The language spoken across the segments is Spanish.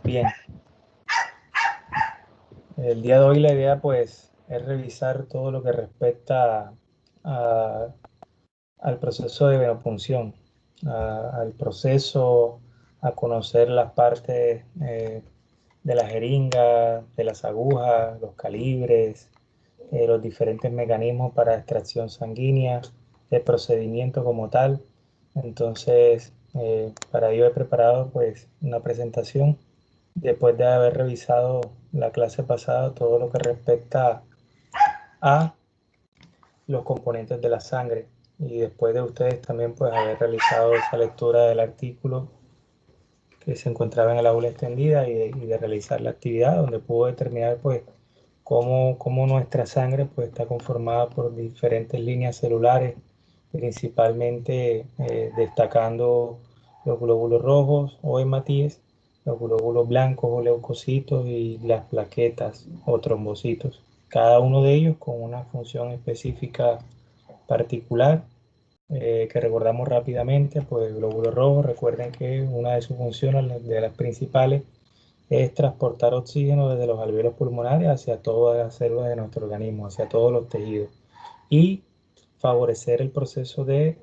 Bien, el día de hoy la idea pues es revisar todo lo que respecta a- al proceso de venopunción, al proceso, a conocer las partes de la jeringa, de las agujas, los calibres, los diferentes mecanismos para extracción sanguínea, el procedimiento como tal. Entonces, para ello he preparado pues una presentación después de haber revisado la clase pasada todo lo que respecta a los componentes de la sangre y después de ustedes también pues haber realizado esa lectura del artículo que se encontraba en el aula extendida y de realizar la actividad donde pudo determinar pues cómo nuestra sangre pues está conformada por diferentes líneas celulares, principalmente destacando los glóbulos rojos o hematíes, los glóbulos blancos o leucocitos y las plaquetas o trombocitos, cada uno de ellos con una función específica particular que recordamos rápidamente. Pues el glóbulo rojo, recuerden que una de sus funciones, de las principales, es transportar oxígeno desde los alvéolos pulmonares hacia todas las células de nuestro organismo, hacia todos los tejidos, y favorecer el proceso de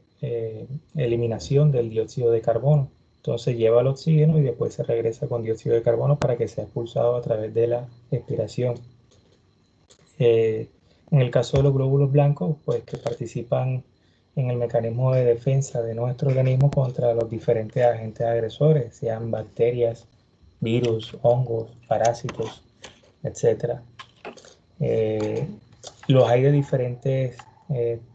eliminación del dióxido de carbono. Entonces lleva el oxígeno y después se regresa con dióxido de carbono para que sea expulsado a través de la expiración. Eh, en el caso de los glóbulos blancos, pues que participan en el mecanismo de defensa de nuestro organismo contra los diferentes agentes agresores, sean bacterias, virus, hongos, parásitos, etcétera. Eh, los hay de diferentes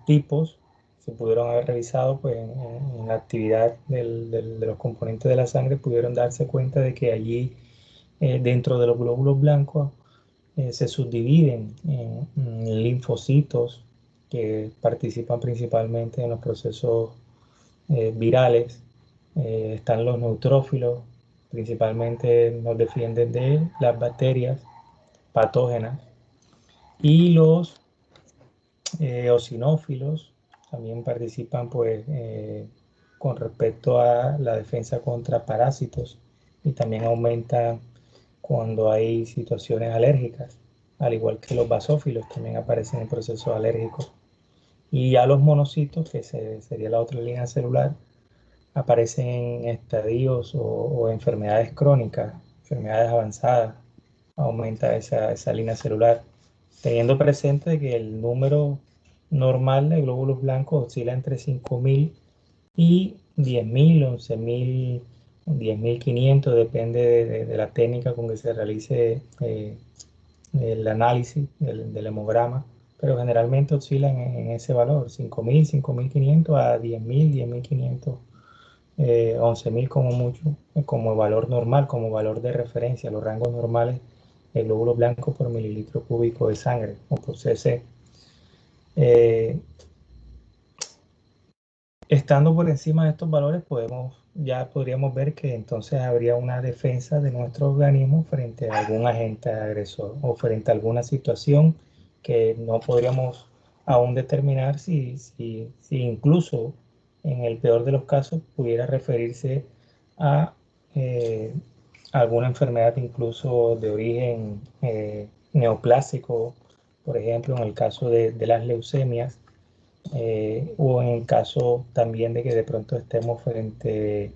tipos, se pudieron haber revisado pues, en la actividad de los componentes de la sangre, pudieron darse cuenta de que allí dentro de los glóbulos blancos se subdividen en linfocitos que participan principalmente en los procesos virales. Están los neutrófilos, principalmente nos defienden de las bacterias patógenas. Y los eosinófilos también participan pues, con respecto a la defensa contra parásitos y también aumentan cuando hay situaciones alérgicas, al igual que los basófilos también aparecen en procesos alérgicos. Y ya los monocitos, que sería la otra línea celular, aparecen en estadios o enfermedades crónicas, enfermedades avanzadas, aumenta esa línea celular, teniendo presente que el número normal de glóbulos blancos oscila entre 5.000 y 10.000, 11.000, 10.500, depende de la técnica con que se realice el análisis del hemograma, pero generalmente oscilan en ese valor, 5.000, 5.500 a 10.000, 10.500, 11.000 como mucho, como valor normal, como valor de referencia, los rangos normales de glóbulos blancos por mililitro cúbico de sangre o por cc. Estando por encima de estos valores, ya podríamos ver que entonces habría una defensa de nuestro organismo frente a algún agente agresor o frente a alguna situación que no podríamos aún determinar si incluso en el peor de los casos pudiera referirse a eh, alguna enfermedad incluso de origen neoplásico, por ejemplo, en el caso de las leucemias, o en el caso también de que de pronto estemos en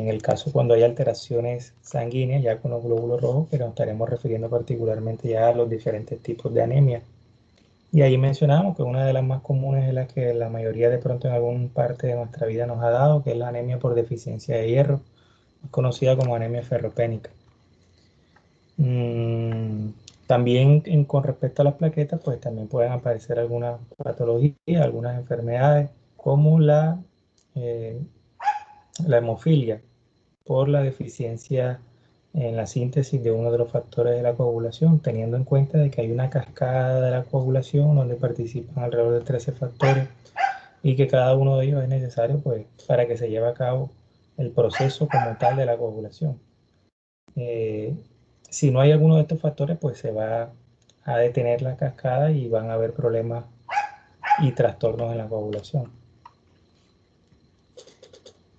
el caso cuando hay alteraciones sanguíneas ya con los glóbulos rojos, pero nos estaremos refiriendo particularmente ya a los diferentes tipos de anemia. Y ahí mencionamos que una de las más comunes es la que la mayoría de pronto en alguna parte de nuestra vida nos ha dado, que es la anemia por deficiencia de hierro, conocida como anemia ferropénica. Mm, también con respecto a las plaquetas, pues también pueden aparecer algunas patologías, algunas enfermedades, como eh, la hemofilia, por la deficiencia en la síntesis de uno de los factores de la coagulación, teniendo en cuenta de que hay una cascada de la coagulación donde participan alrededor de 13 factores y que cada uno de ellos es necesario pues, para que se lleve a cabo el proceso como tal de la coagulación. Eh, si no hay alguno de estos factores, pues se va a detener la cascada y van a haber problemas y trastornos en la coagulación.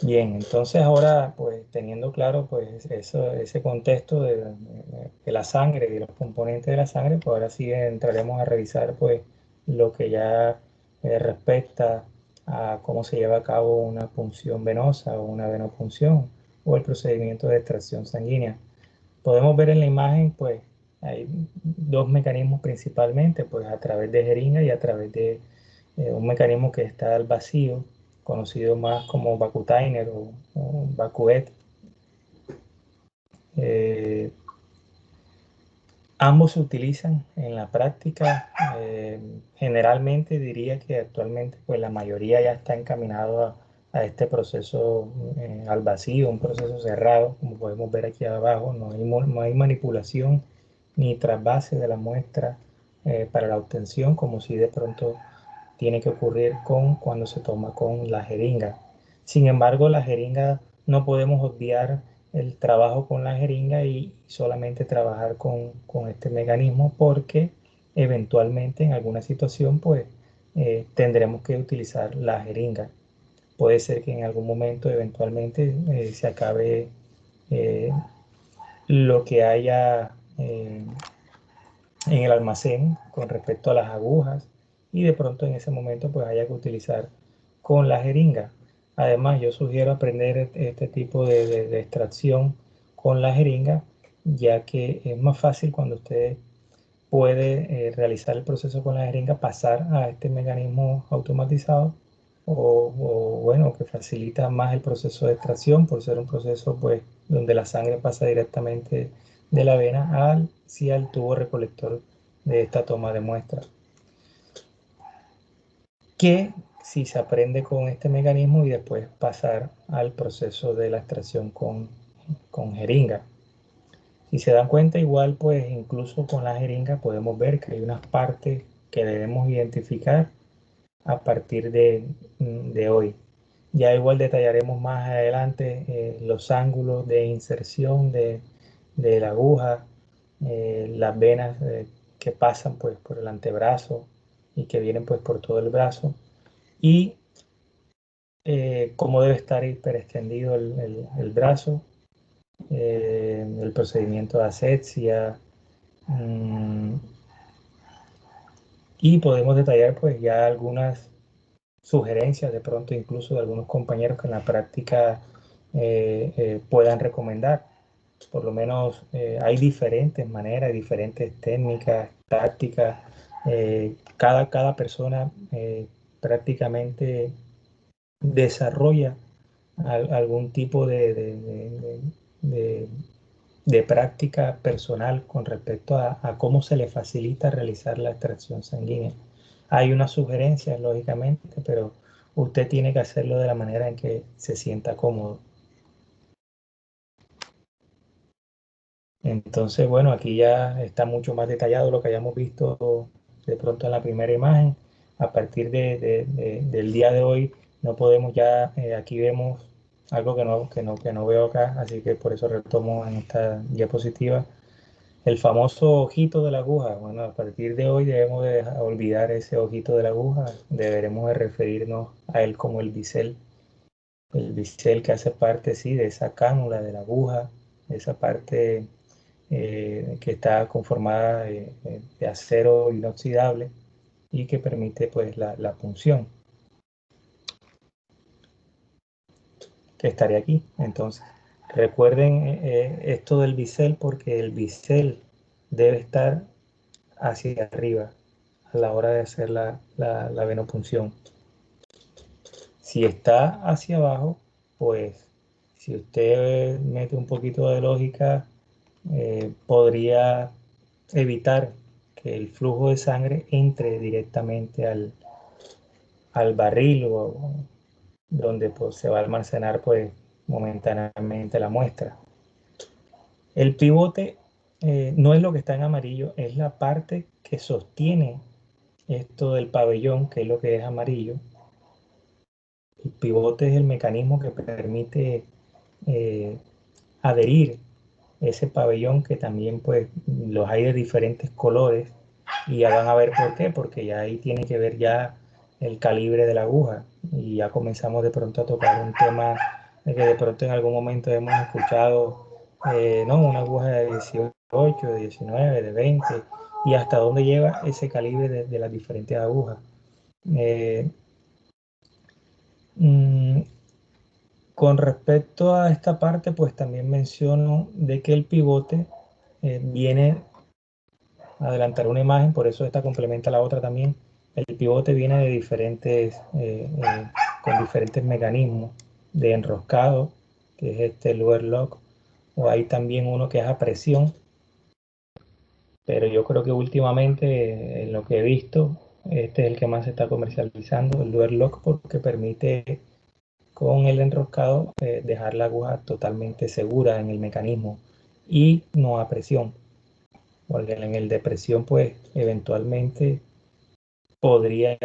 Bien, entonces ahora, pues teniendo claro pues ese contexto de la sangre y de los componentes de la sangre, pues ahora sí entraremos a revisar pues lo que ya respecta a cómo se lleva a cabo una punción venosa o una venopunción o el procedimiento de extracción sanguínea. Podemos ver en la imagen pues hay dos mecanismos principalmente, pues a través de jeringa y a través de un mecanismo que está al vacío, conocido más como vacutainer o vacuette. Eh, Ambos se utilizan en la práctica. Generalmente diría que actualmente pues la mayoría ya está encaminado a este proceso al vacío, un proceso cerrado, como podemos ver aquí abajo. No hay manipulación ni trasvase de la muestra para la obtención, como si de pronto tiene que ocurrir cuando se toma con la jeringa. Sin embargo, la jeringa no podemos obviar el trabajo con la jeringa y solamente trabajar con este mecanismo porque eventualmente en alguna situación pues tendremos que utilizar la jeringa. Puede ser que en algún momento eventualmente se acabe eh, lo que haya en el almacén con respecto a las agujas y de pronto en ese momento pues haya que utilizar con la jeringa. Además, yo sugiero aprender este tipo de extracción con la jeringa, ya que es más fácil cuando usted puede realizar el proceso con la jeringa, pasar a este mecanismo automatizado bueno, que facilita más el proceso de extracción por ser un proceso pues donde la sangre pasa directamente de la vena hacia el tubo recolector de esta toma de muestra. Que si se aprende con este mecanismo y después pasar al proceso de la extracción con jeringa. Si se dan cuenta, igual pues incluso con la jeringa podemos ver que hay unas partes que debemos identificar a partir de hoy. Ya igual detallaremos más adelante los ángulos de inserción de la aguja, las venas que pasan pues por el antebrazo y que vienen pues por todo el brazo y cómo debe estar hiperextendido el brazo, el procedimiento de asepsia, y podemos detallar pues ya algunas sugerencias de pronto incluso de algunos compañeros que en la práctica puedan recomendar. Por lo menos hay diferentes maneras, diferentes técnicas, tácticas. Cada persona prácticamente desarrolla algún tipo de- de práctica personal con respecto a cómo se le facilita realizar la extracción sanguínea. Hay unas sugerencias, lógicamente, pero usted tiene que hacerlo de la manera en que se sienta cómodo. Entonces, bueno, aquí ya está mucho más detallado lo que hayamos visto de pronto en la primera imagen. A partir del día de hoy no podemos ya, aquí vemos algo que no veo acá, así que por eso retomo en esta diapositiva. El famoso ojito de la aguja. Bueno, a partir de hoy debemos de olvidar ese ojito de la aguja. Deberemos de referirnos a él como el bisel. El bisel que hace parte, sí, de esa cánula de la aguja, de esa parte que está conformada de acero inoxidable y que permite pues la punción, que estaría aquí. Entonces, recuerden esto del bisel porque el bisel debe estar hacia arriba a la hora de hacer la venopunción. Si está hacia abajo, pues si usted mete un poquito de lógica, podría evitar que el flujo de sangre entre directamente al barril o donde pues, se va a almacenar pues, momentáneamente la muestra. El pivote no es lo que está en amarillo, es la parte que sostiene esto del pabellón, que es lo que es amarillo. El pivote es el mecanismo que permite eh, adherir ese pabellón, que también pues los hay de diferentes colores y ya van a ver por qué, porque ya ahí tiene que ver ya el calibre de la aguja y ya comenzamos de pronto a tocar un tema de que de pronto en algún momento hemos escuchado, no, una aguja de 18, de 19, de 20, y hasta dónde lleva ese calibre de las diferentes agujas. Eh, mm, con respecto a esta parte, pues también menciono de que el pivote viene a adelantar una imagen, por eso esta complementa la otra también. El pivote viene de diferentes, con diferentes mecanismos de enroscado, que es este lure lock, o hay también uno que es a presión, pero yo creo que últimamente, en lo que he visto, este es el que más se está comercializando, el lure lock, porque permite con el enroscado dejar la aguja totalmente segura en el mecanismo y no a presión, porque en el de presión pues eventualmente podría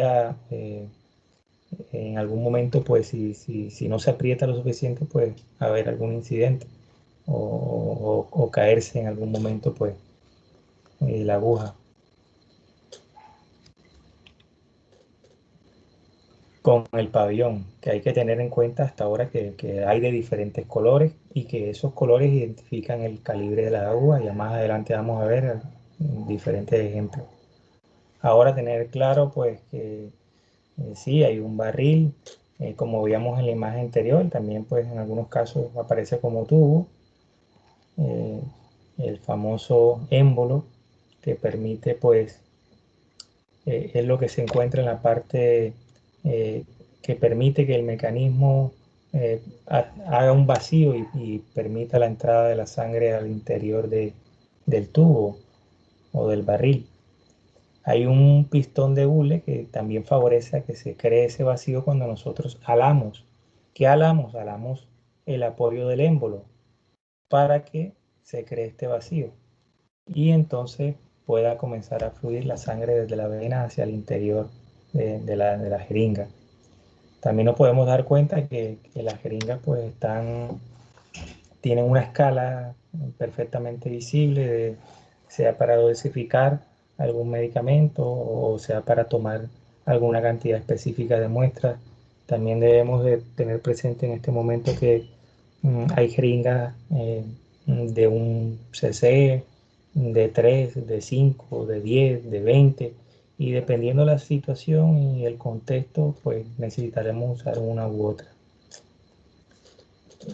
en algún momento pues si no se aprieta lo suficiente pues haber algún incidente o caerse en algún momento pues la aguja. Con el pabellón, que hay que tener en cuenta hasta ahora que hay de diferentes colores y que esos colores identifican el calibre de la agua. Ya más adelante vamos a ver diferentes ejemplos. Ahora tener claro pues que sí, hay un barril, como veíamos en la imagen anterior, también pues en algunos casos aparece como tubo, eh, el famoso émbolo que permite pues es lo que se encuentra en la parte eh, que permite que el mecanismo haga un vacío y permita la entrada de la sangre al interior del tubo o del barril. Hay un pistón de hule que también favorece a que se cree ese vacío cuando nosotros alamos. ¿Qué alamos? Alamos el apoyo del émbolo para que se cree este vacío y entonces pueda comenzar a fluir la sangre desde la vena hacia el interior de la jeringa. También nos podemos dar cuenta que las jeringas pues tienen una escala perfectamente visible, sea para dosificar algún medicamento o sea para tomar alguna cantidad específica de muestras. También debemos de tener presente en este momento que hay jeringas de un cc, de 3, de 5, de 10, de 20, y dependiendo la situación y el contexto, pues necesitaremos usar una u otra.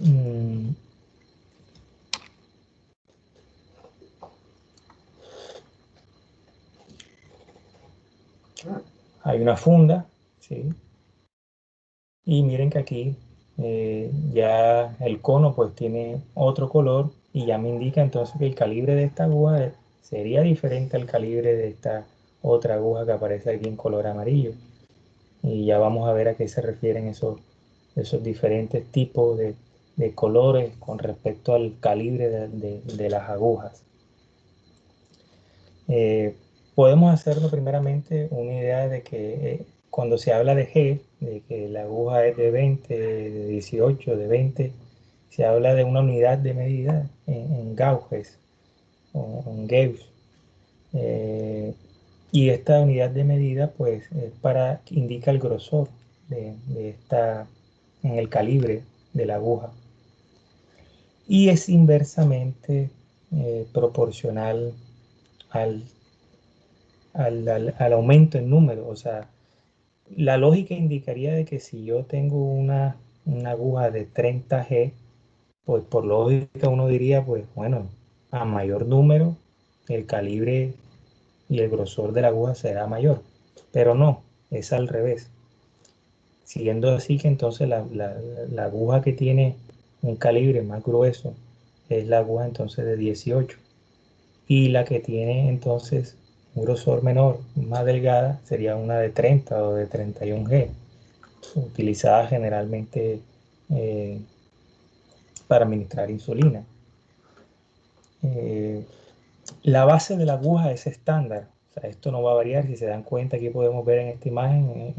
Mm, Hay una funda, ¿sí? Y miren que aquí ya el cono pues tiene otro color y ya me indica entonces que el calibre de esta aguja sería diferente al calibre de esta otra aguja que aparece aquí en color amarillo. Y ya vamos a ver a qué se refieren esos diferentes tipos de colores con respecto al calibre de las agujas. Eh, Podemos hacernos primeramente una idea de que cuando se habla de G, de que la aguja es de 20, de 18, de 20, se habla de una unidad de medida en gauges o en gauge. Eh, y esta unidad de medida pues es para que indica el grosor de esta, en el calibre de la aguja. Y es inversamente proporcional al al aumento en número. O sea, la lógica indicaría de que si yo tengo una aguja de 30G, pues por lógica uno diría, pues bueno, a mayor número, el calibre y el grosor de la aguja será mayor. Pero no, es al revés. Siendo así que entonces la aguja que tiene un calibre más grueso es la aguja entonces de 18 y la que tiene entonces un grosor menor, más delgada, sería una de 30 o de 31G, utilizada generalmente eh, para administrar insulina. Eh, la base de la aguja es estándar, o sea, esto no va a variar. Si se dan cuenta, aquí podemos ver en esta imagen,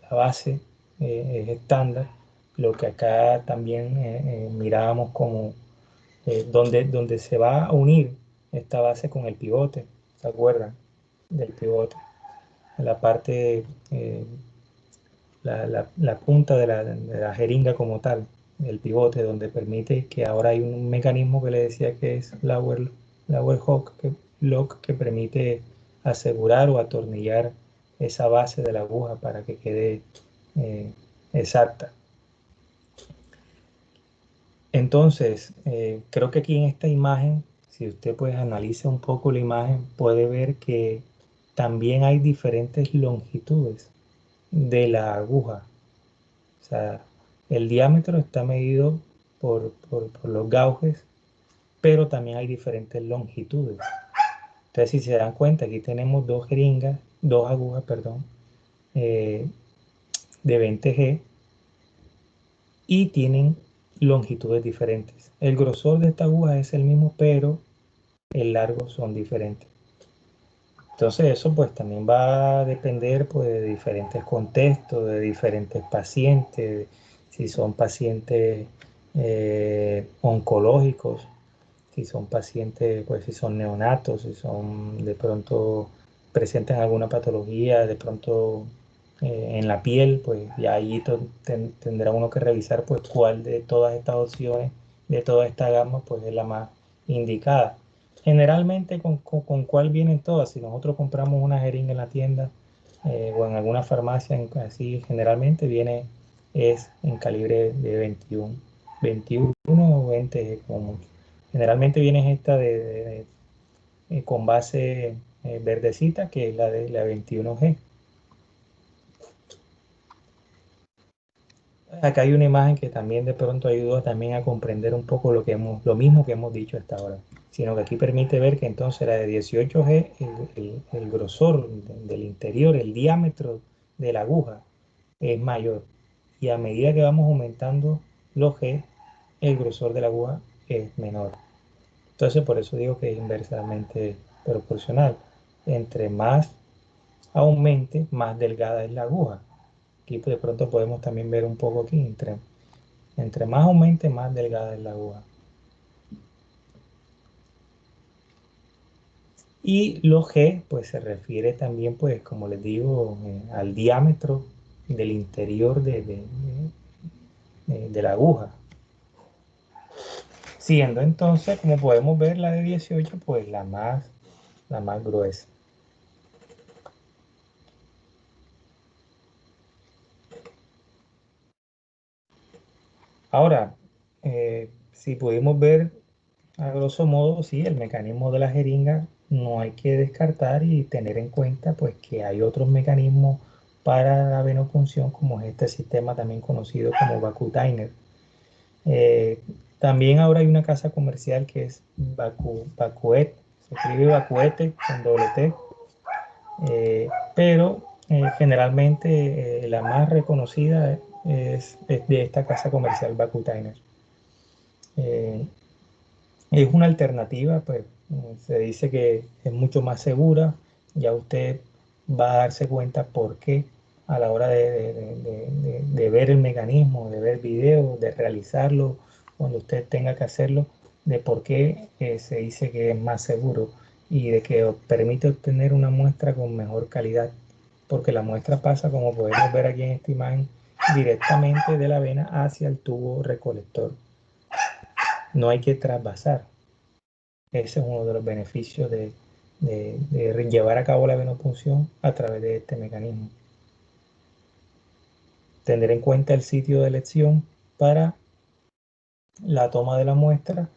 la base es estándar, lo que acá también mirábamos como donde se va a unir esta base con el pivote, ¿se acuerdan? Del pivote, la parte, la punta de la jeringa como tal. el pivote, donde permite que ahora hay un mecanismo que le decía que es lower lock, que permite asegurar o atornillar esa base de la aguja para que quede exacta. Entonces, creo que aquí en esta imagen, si usted pues analiza un poco la imagen, puede ver que también hay diferentes longitudes de la aguja. O sea, el diámetro está medido por los gauges, pero también hay diferentes longitudes. Entonces, si se dan cuenta, aquí tenemos dos agujas, perdón, eh, de 20G y tienen longitudes diferentes. El grosor de esta aguja es el mismo, pero el largo son diferentes. Entonces eso pues también va a depender pues de diferentes contextos, de diferentes pacientes, si son pacientes oncológicos, si son pacientes, pues si son neonatos, si son de pronto presentan alguna patología, de pronto en la piel, pues ya ahí tendrá uno que revisar pues cuál de todas estas opciones, de toda esta gama, pues es la más indicada. Generalmente con cuál vienen todas. Si nosotros compramos una jeringa en la tienda o en alguna farmacia, así generalmente viene es en calibre de 21 o 20 como mucho. Generalmente viene esta con base verdecita, que es la de la 21G. Acá hay una imagen que también de pronto ayudó también a comprender un poco lo mismo que hemos dicho hasta ahora, sino que aquí permite ver que entonces la de 18G, el grosor del interior, el diámetro de la aguja es mayor. Y a medida que vamos aumentando los G, el grosor de la aguja es menor. Entonces por eso digo que es inversamente proporcional. Entre más aumente, más delgada es la aguja. Aquí de pronto podemos también ver un poco aquí, entre más aumente, más delgada es la aguja. Y los G, pues se refiere también, pues como les digo, al diámetro del interior de la aguja. Siendo entonces, como podemos ver, la de 18, pues la más gruesa. Ahora, si pudimos ver a grosso modo, sí, el mecanismo de la jeringa no hay que descartar y tener en cuenta pues que hay otros mecanismos para la venopunción, como es este sistema también conocido como Vacutainer. También ahora hay una casa comercial que es Vacuet, se escribe Vacuete con doble T, pero generalmente la más reconocida es de esta casa comercial Vacutainer. Eh, Es una alternativa, pues se dice que es mucho más segura. Ya usted va a darse cuenta por qué a la hora de ver el mecanismo, de ver videos, de realizarlo, cuando usted tenga que hacerlo, de por qué se dice que es más seguro y de que permite obtener una muestra con mejor calidad, porque la muestra pasa, como podemos ver aquí en esta imagen, directamente de la vena hacia el tubo recolector. No hay que trasvasar. Ese es uno de los beneficios de llevar a cabo la venopunción a través de este mecanismo. Tener en cuenta el sitio de elección para la toma de la muestra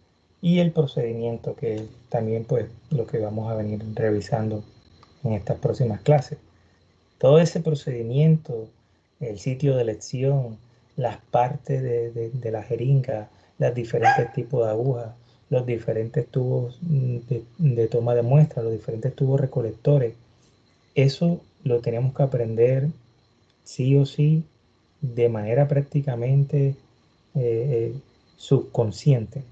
y el procedimiento, que también pues lo que vamos a venir revisando en estas próximas clases. Todo ese procedimiento, el sitio de elección, las partes de la jeringa, los diferentes tipos de agujas, los diferentes tubos de toma de muestra, los diferentes tubos recolectores, eso lo tenemos que aprender sí o sí de manera prácticamente subconsciente.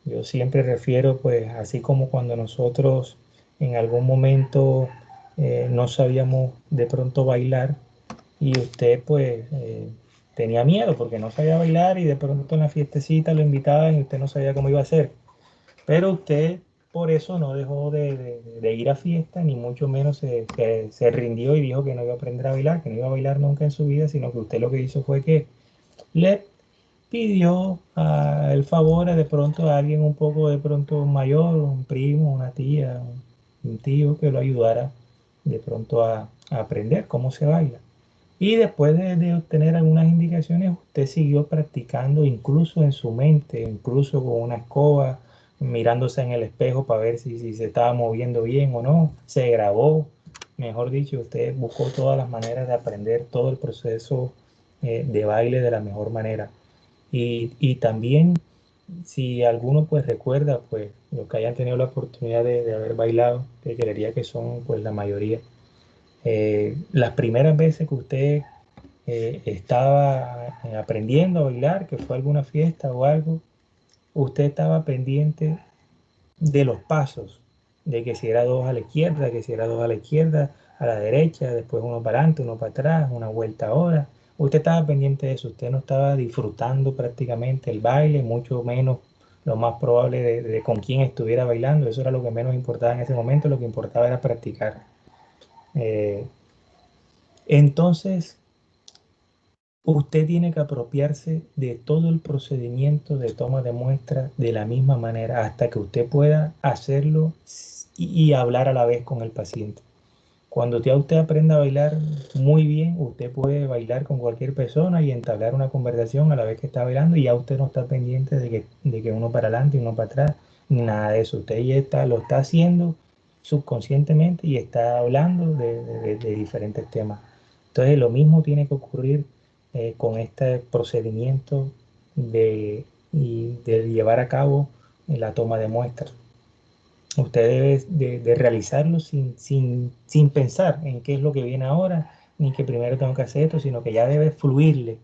Yo siempre refiero, pues, así como cuando nosotros en algún momento no sabíamos de pronto bailar y usted, pues, tenía miedo porque no sabía bailar y de pronto en la fiestecita lo invitaban y usted no sabía cómo iba a ser. Pero usted por eso no dejó de ir a fiesta, ni mucho menos se rindió y dijo que no iba a aprender a bailar, que no iba a bailar nunca en su vida, sino que usted lo que hizo fue que le pidió el favor de pronto a alguien un poco de pronto mayor, un primo, una tía, un tío que lo ayudara de pronto a aprender cómo se baila. Y después de obtener algunas indicaciones, usted siguió practicando incluso en su mente, incluso con una escoba, mirándose en el espejo para ver si se estaba moviendo bien o no. Se grabó, mejor dicho, usted buscó todas las maneras de aprender todo el proceso de baile de la mejor manera. Y también, si alguno pues recuerda, pues los que hayan tenido la oportunidad de haber bailado, que creería que son pues la mayoría, las primeras veces que usted estaba aprendiendo a bailar, que fue alguna fiesta o algo, usted estaba pendiente de los pasos, de que si era dos a la izquierda, que si era dos a la izquierda, a la derecha, después uno para adelante, uno para atrás, una vuelta ahora. Usted estaba pendiente de eso, usted no estaba disfrutando prácticamente el baile, mucho menos lo más probable de con quién estuviera bailando. Eso era lo que menos importaba en ese momento, lo que importaba era practicar. Eh, entonces, usted tiene que apropiarse de todo el procedimiento de toma de muestra de la misma manera hasta que usted pueda hacerlo y hablar a la vez con el paciente. Cuando ya usted aprenda a bailar muy bien, usted puede bailar con cualquier persona y entablar una conversación a la vez que está bailando y ya usted no está pendiente de que uno para adelante y uno para atrás, nada de eso. Usted ya lo está haciendo subconscientemente y está hablando de diferentes temas. Entonces, lo mismo tiene que ocurrir con este procedimiento de llevar a cabo la toma de muestras. Usted debe de realizarlo sin pensar en qué es lo que viene ahora, ni que primero tengo que hacer esto, sino que ya debe fluirle.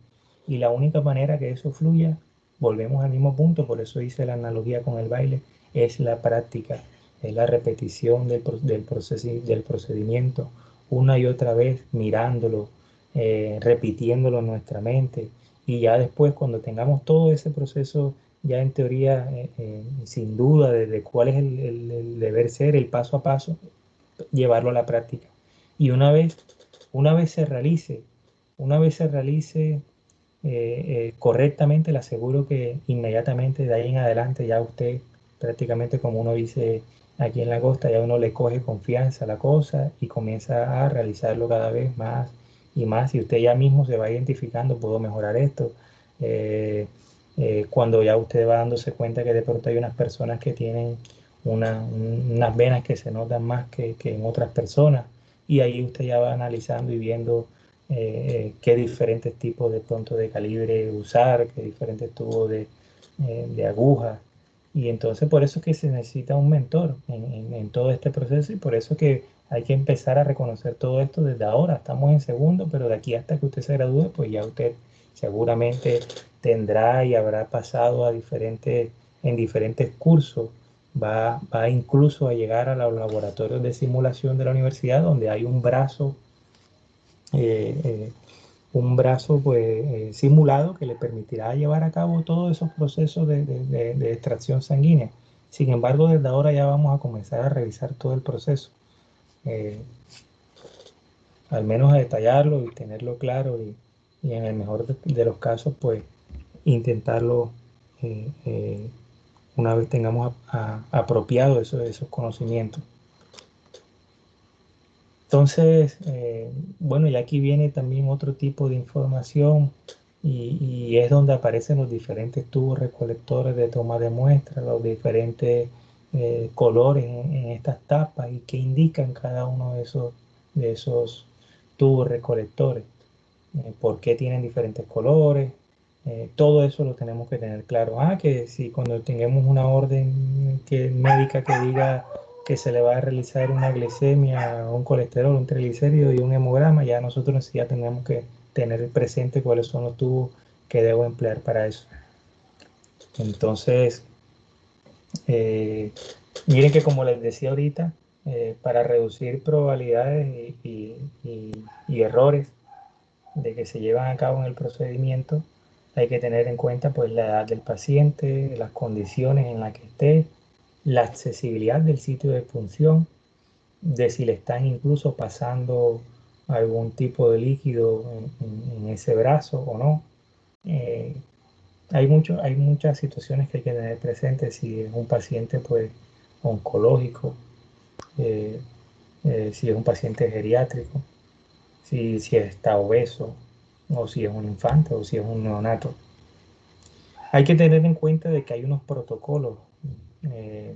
Y la única manera que eso fluya, volvemos al mismo punto, por eso hice la analogía con el baile, es la práctica, es la repetición del procedimiento una y otra vez, mirándolo, repitiéndolo en nuestra mente. Y ya después, cuando tengamos todo ese proceso ya en teoría, sin duda, de cuál es el deber ser, el paso a paso, llevarlo a la práctica. Y una vez se realice, una vez se realice correctamente, le aseguro que inmediatamente de ahí en adelante ya usted prácticamente como uno dice aquí en la costa, ya uno le coge confianza a la cosa y comienza a realizarlo cada vez más y más y usted ya mismo se va identificando, puedo mejorar esto. Eh, Cuando ya usted va dándose cuenta que de pronto hay unas personas que tienen unas venas que se notan más que en otras personas y ahí usted ya va analizando y viendo qué diferentes tipos de pronto de calibre usar, qué diferentes tubos de agujas. Y entonces por eso es que se necesita un mentor en todo este proceso y por eso que hay que empezar a reconocer todo esto desde ahora. Estamos en segundo, pero de aquí hasta que usted se gradúe, pues ya usted seguramente tendrá y habrá pasado en diferentes cursos. Va incluso a llegar a los laboratorios de simulación de la universidad donde hay eh, eh, un brazo pues, simulado que le permitirá llevar a cabo todos esos procesos de extracción sanguínea. Sin embargo, desde ahora ya vamos a comenzar a revisar todo el proceso, eh, al menos a detallarlo y tenerlo claro y en el mejor de los casos, pues intentarlo una vez tengamos apropiado esos conocimientos. Entonces, bueno, y aquí viene también otro tipo de información y es donde aparecen los diferentes tubos recolectores de toma de muestras, los diferentes colores en estas tapas y qué indican cada uno de esos tubos recolectores, por qué tienen diferentes colores, todo eso lo tenemos que tener claro. Que si cuando tengamos una orden médica que diga que se le va a realizar una glicemia, un colesterol, un triglicérido y un hemograma, ya nosotros ya tenemos que tener presente cuáles son los tubos que debo emplear para eso. Entonces, eh, miren que como les decía ahorita, para reducir probabilidades y errores de que se llevan a cabo en el procedimiento, hay que tener en cuenta pues la edad del paciente, las condiciones en las que esté, la accesibilidad del sitio de punción, de si le están incluso pasando algún tipo de líquido en ese brazo o no. Eh, hay muchas situaciones que hay que tener presentes si es un paciente pues oncológico, eh, si es un paciente geriátrico, si está obeso, o si es un infante, o si es un neonato. Hay que tener en cuenta de que hay unos protocolos eh,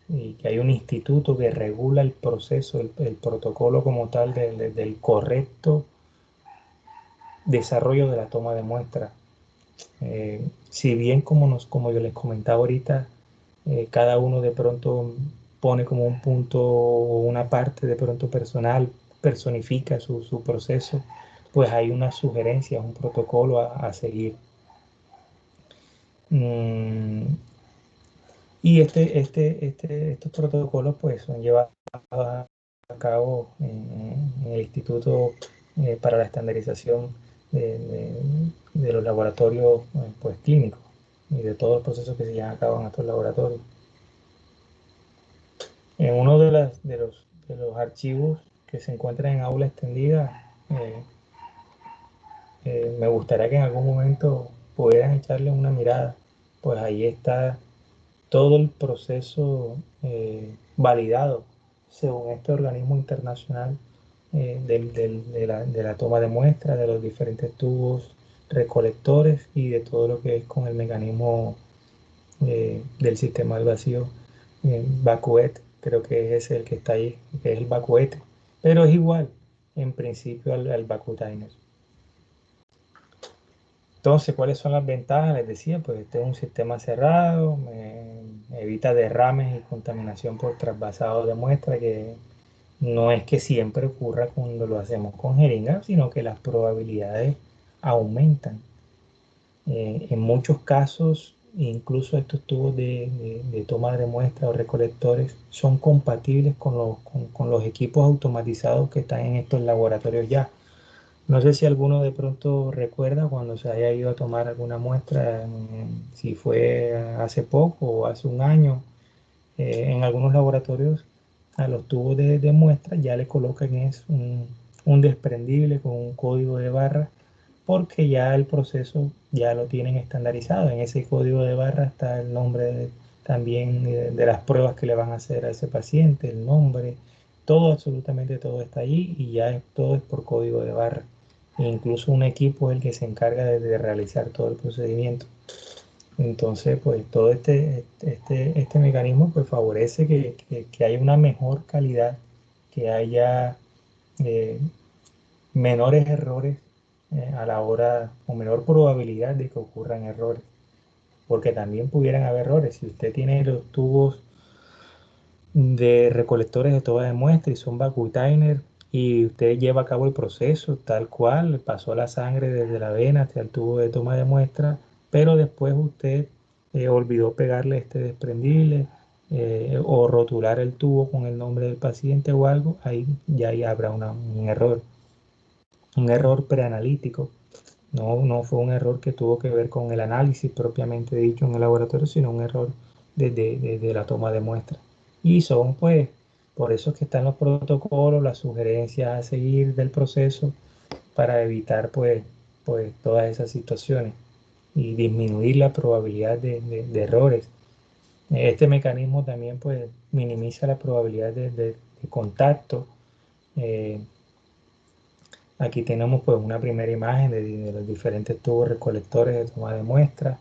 y que hay un instituto que regula el proceso, el protocolo como tal del correcto desarrollo de la toma de muestra. Si bien como yo les comentaba ahorita, cada uno de pronto pone como un punto o una parte de pronto personal, personifica su proceso, pues hay unas sugerencias, un protocolo a seguir. Mm, y estos protocolos pues son llevados a cabo en el Instituto para la Estandarización de, de- de los laboratorios pues, clínicos y de todos los procesos que se llevan a cabo en estos laboratorios. En uno de los archivos que se encuentran en aula extendida, me gustaría que en algún momento pudieran echarle una mirada, pues ahí está todo el proceso validado según este organismo internacional de la toma de muestras, de los diferentes tubos recolectores y de todo lo que es con el mecanismo del sistema del vacío, Bacuet, creo que es el que está ahí, que es el Bacuete, pero es igual en principio al Bacutainer. Entonces, ¿cuáles son las ventajas? Les decía, pues este es un sistema cerrado, evita derrames y contaminación por trasvasado de muestra, que no es que siempre ocurra cuando lo hacemos con jeringas, sino que las probabilidades aumentan. En muchos casos, incluso estos tubos de toma de muestra o recolectores son compatibles con los equipos automatizados que están en estos laboratorios ya. No sé si alguno de pronto recuerda cuando se haya ido a tomar alguna muestra, si fue hace poco o hace un año, en algunos laboratorios a los tubos de muestra ya le colocan un desprendible con un código de barra porque ya el proceso ya lo tienen estandarizado. En ese código de barra está el nombre también de las pruebas que le van a hacer a ese paciente, el nombre, todo, absolutamente todo está allí y ya todo es por código de barra. E incluso un equipo es el que se encarga de realizar todo el procedimiento. Entonces, pues todo este mecanismo pues favorece que haya una mejor calidad, que haya eh, menores errores a la hora o menor probabilidad de que ocurran errores, porque también pudieran haber errores. Si usted tiene los tubos de recolectores de toma de muestra y son vacutainer y usted lleva a cabo el proceso tal cual, pasó la sangre desde la vena hasta el tubo de toma de muestra, pero después usted olvidó pegarle este desprendible o rotular el tubo con el nombre del paciente o algo, ahí habrá un error preanalítico. No fue un error que tuvo que ver con el análisis propiamente dicho en el laboratorio, sino un error desde la toma de muestras. Y son pues, por eso es que están los protocolos, las sugerencias a seguir del proceso para evitar pues todas esas situaciones y disminuir la probabilidad de errores. Este mecanismo también pues minimiza la probabilidad de contacto. eh, Aquí tenemos pues una primera imagen de los diferentes tubos recolectores de toma de muestras.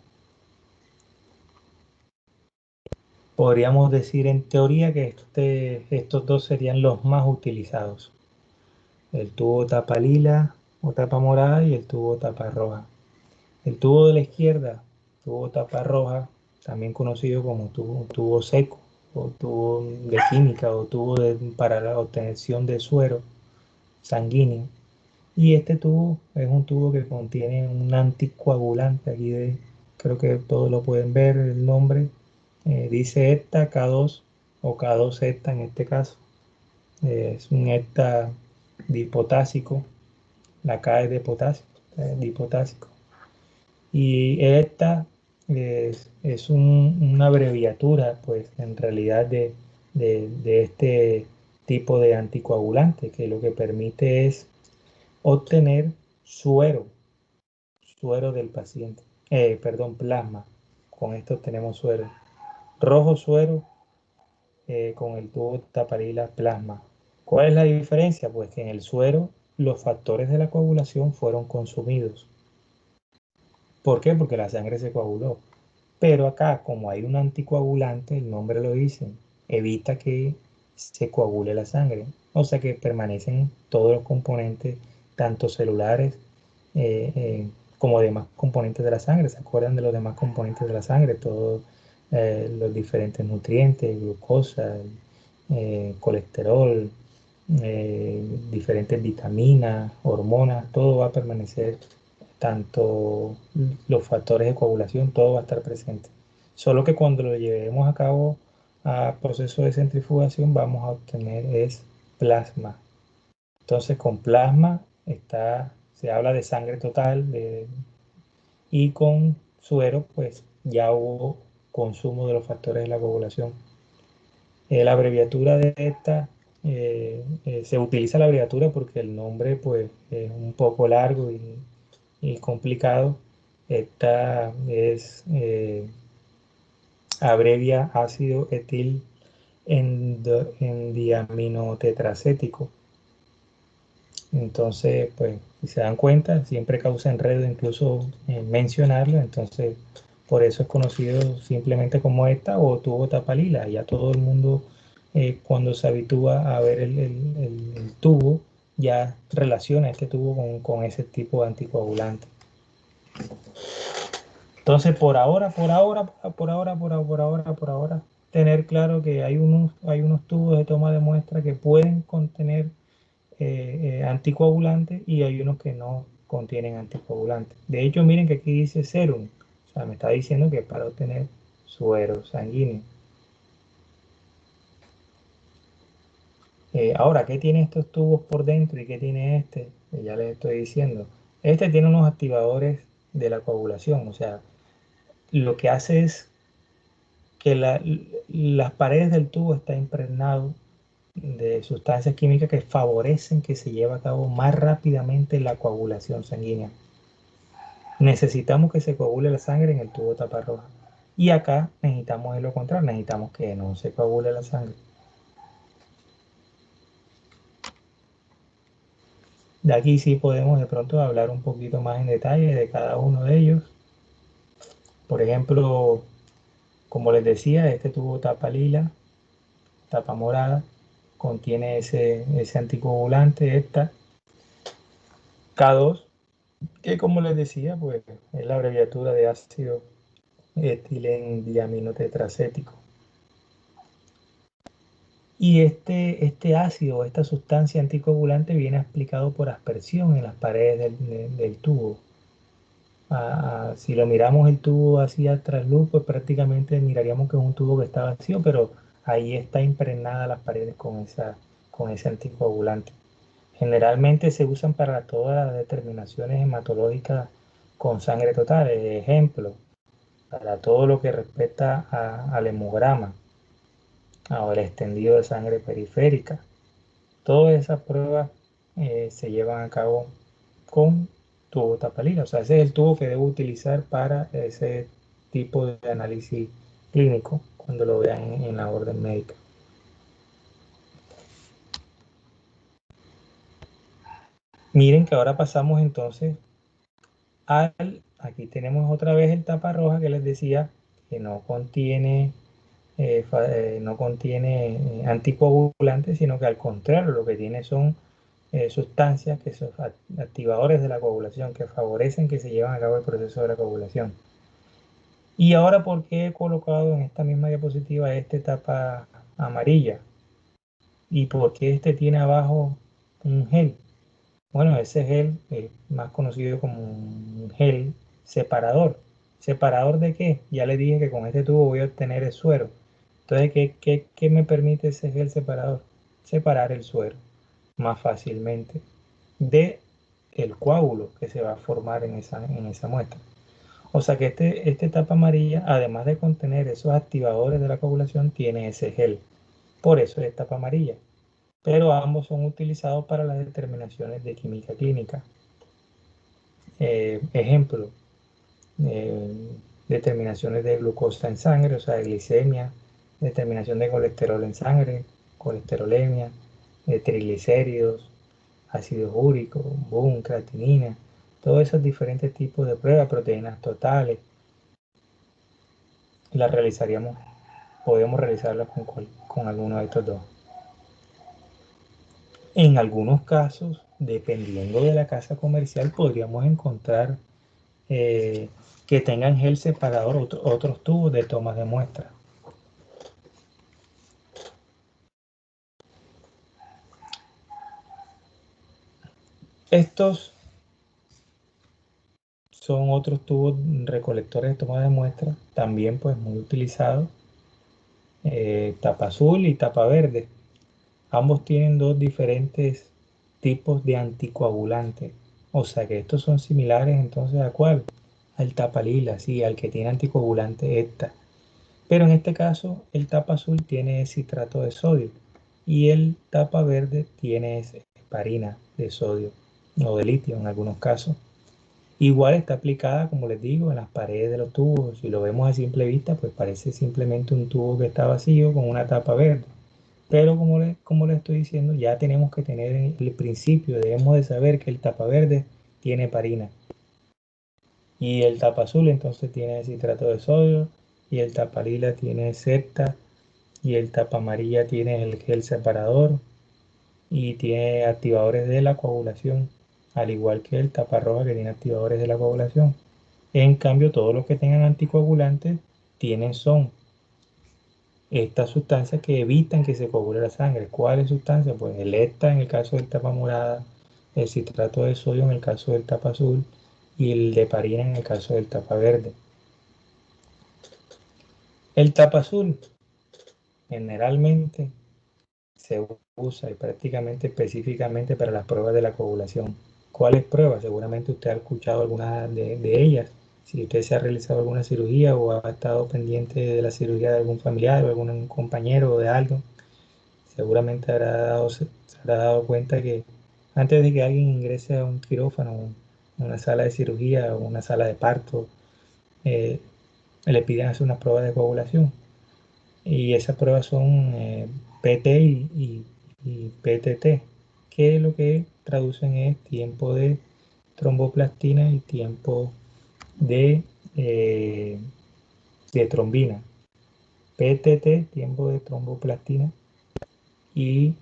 Podríamos decir en teoría que estos dos serían los más utilizados. El tubo tapa lila o tapa morada y el tubo tapa roja. El tubo de la izquierda, tubo tapa roja, también conocido como tubo seco o tubo de química o para la obtención de suero sanguíneo. Y este tubo es un tubo que contiene un anticoagulante. Creo que todos lo pueden ver, el nombre. Dice ETA K2 o K2 ETA en este caso. Es un ETA dipotásico. La K es de potasio, dipotásico. Y ETA es una abreviatura, pues en realidad de este tipo de anticoagulante, que lo que permite es obtener suero, suero del paciente. perdón, plasma. Con esto tenemos suero. Rojo suero, con el tubo taparila plasma. ¿Cuál es la diferencia? Pues que en el suero los factores de la coagulación fueron consumidos. ¿Por qué? Porque la sangre se coaguló. Pero acá, como hay un anticoagulante, el nombre lo dice, evita que se coagule la sangre. O sea que permanecen todos los componentes, tanto celulares como demás componentes de la sangre. ¿Se acuerdan de los demás componentes de la sangre? Todos los diferentes nutrientes, glucosa, colesterol, diferentes vitaminas, hormonas, todo va a permanecer, tanto los factores de coagulación, todo va a estar presente. Solo que cuando lo llevemos a cabo a proceso de centrifugación vamos a obtener es plasma. Entonces con plasma se habla de sangre total y con suero pues ya hubo consumo de los factores de la coagulación. La abreviatura de esta, se utiliza la abreviatura porque el nombre pues es un poco largo y complicado. Esta es, abrevia ácido etil endiaminotetracético. Entonces, pues, si se dan cuenta, siempre causa enredo incluso mencionarlo. Entonces, por eso es conocido simplemente como esta o tubo tapalila. Ya todo el mundo, cuando se habitúa a ver el tubo, ya relaciona este tubo con ese tipo de anticoagulante. Entonces, por ahora, tener claro que hay unos tubos de toma de muestra que pueden contener anticoagulantes y hay unos que no contienen anticoagulantes. De hecho, miren que aquí dice serum, o sea, me está diciendo que es para obtener suero sanguíneo. Ahora, ¿qué tiene estos tubos por dentro y qué tiene este? Ya les estoy diciendo. Este tiene unos activadores de la coagulación, o sea, lo que hace es que las paredes del tubo están impregnadas de sustancias químicas que favorecen que se lleve a cabo más rápidamente la coagulación sanguínea. Necesitamos que se coagule la sangre en el tubo taparroja. Y acá necesitamos lo contrario, necesitamos que no se coagule la sangre. De aquí sí podemos de pronto hablar un poquito más en detalle de cada uno de ellos. Por ejemplo, como les decía, este tubo tapa lila, tapa morada, contiene ese anticoagulante, esta K2, que como les decía, pues es la abreviatura de ácido etilendiaminotetracético. Y este ácido, esta sustancia anticoagulante viene aplicado por aspersión en las paredes del tubo. Si lo miramos el tubo así a trasluz, pues prácticamente miraríamos que es un tubo que está vacío, pero ahí está impregnada las paredes con ese anticoagulante. Generalmente se usan para todas las determinaciones hematológicas con sangre total. Ejemplo, para todo lo que respecta al hemograma o el extendido de sangre periférica. Todas esas pruebas se llevan a cabo con tubo tapalila. O sea, ese es el tubo que debo utilizar para ese tipo de análisis clínico cuando lo vean en la orden médica. Miren que ahora pasamos entonces aquí tenemos otra vez el tapa roja que les decía que no contiene anticoagulantes, sino que al contrario, lo que tiene son sustancias que son activadores de la coagulación, que favorecen que se lleven a cabo el proceso de la coagulación. Y ahora, ¿por qué he colocado en esta misma diapositiva esta etapa amarilla? ¿Y por qué este tiene abajo un gel? Bueno, ese gel es más conocido como un gel separador. ¿Separador de qué? Ya le dije que con este tubo voy a obtener el suero. Entonces, ¿qué me permite ese gel separador? Separar el suero más fácilmente de el coágulo que se va a formar en esa muestra. O sea que esta etapa amarilla, además de contener esos activadores de la coagulación, tiene ese gel. Por eso es etapa amarilla. Pero ambos son utilizados para las determinaciones de química clínica. Ejemplo, determinaciones de glucosa en sangre, o sea, de glicemia, determinación de colesterol en sangre, colesterolemia, de triglicéridos, ácido úrico, boom, creatinina, todos esos diferentes tipos de pruebas, proteínas totales, las realizaríamos, podemos realizarlas con alguno de estos dos. En algunos casos, dependiendo de la casa comercial, podríamos encontrar que tengan gel separador, otros tubos de tomas de muestra. Estos son otros tubos recolectores de toma de muestra, también pues muy utilizados, tapa azul y tapa verde. Ambos tienen dos diferentes tipos de anticoagulantes, o sea que estos son similares entonces ¿a cuál? Al tapa lila, sí, al que tiene anticoagulante esta. Pero en este caso el tapa azul tiene citrato de sodio y el tapa verde tiene heparina de sodio o de litio en algunos casos. Igual está aplicada, como les digo, en las paredes de los tubos. Si lo vemos a simple vista, pues parece simplemente un tubo que está vacío con una tapa verde. Pero como le estoy diciendo, ya tenemos que tener en el principio, debemos de saber que el tapa verde tiene heparina y el tapa azul entonces tiene citrato de sodio y el tapa lila tiene septa y el tapa amarilla tiene el gel separador y tiene activadores de la coagulación, al igual que el tapa roja que tiene activadores de la coagulación. En cambio, todos los que tengan anticoagulantes son estas sustancias que evitan que se coagule la sangre. ¿Cuáles sustancias? Pues el ETA en el caso del tapa morada, el citrato de sodio en el caso del tapa azul y el de heparina en el caso del tapa verde. El tapa azul generalmente se usa y prácticamente específicamente para las pruebas de la coagulación. ¿Cuáles pruebas? Seguramente usted ha escuchado algunas de ellas. Si usted se ha realizado alguna cirugía o ha estado pendiente de la cirugía de algún familiar o algún compañero o de algo, seguramente se habrá dado cuenta que antes de que alguien ingrese a un quirófano, una sala de cirugía o una sala de parto, eh, le piden hacer unas pruebas de coagulación. Y esas pruebas son PT y PTT, que lo que traducen es tiempo de tromboplastina y tiempo de, eh, de trombina. PTT, tiempo de tromboplastina, y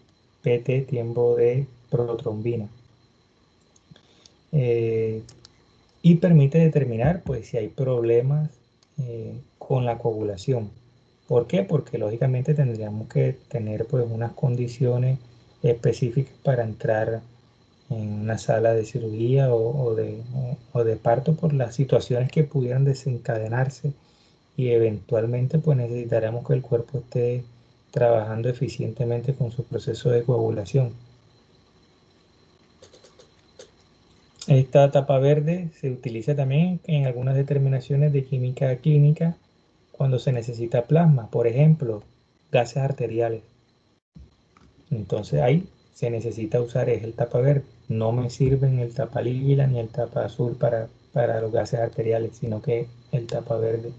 PT, tiempo de protrombina. Eh, y permite determinar pues, si hay problemas con la coagulación. ¿Por qué? Porque lógicamente tendríamos que tener pues, unas condiciones específicas para entrar en una sala de cirugía o de parto por las situaciones que pudieran desencadenarse y eventualmente pues necesitaremos que el cuerpo esté trabajando eficientemente con su proceso de coagulación. Esta tapa verde se utiliza también en algunas determinaciones de química clínica cuando se necesita plasma, por ejemplo, gases arteriales. Entonces ahí se necesita usar el tapa verde. No me sirven el tapa lila ni el tapa azul para los gases arteriales, sino que el tapa verde.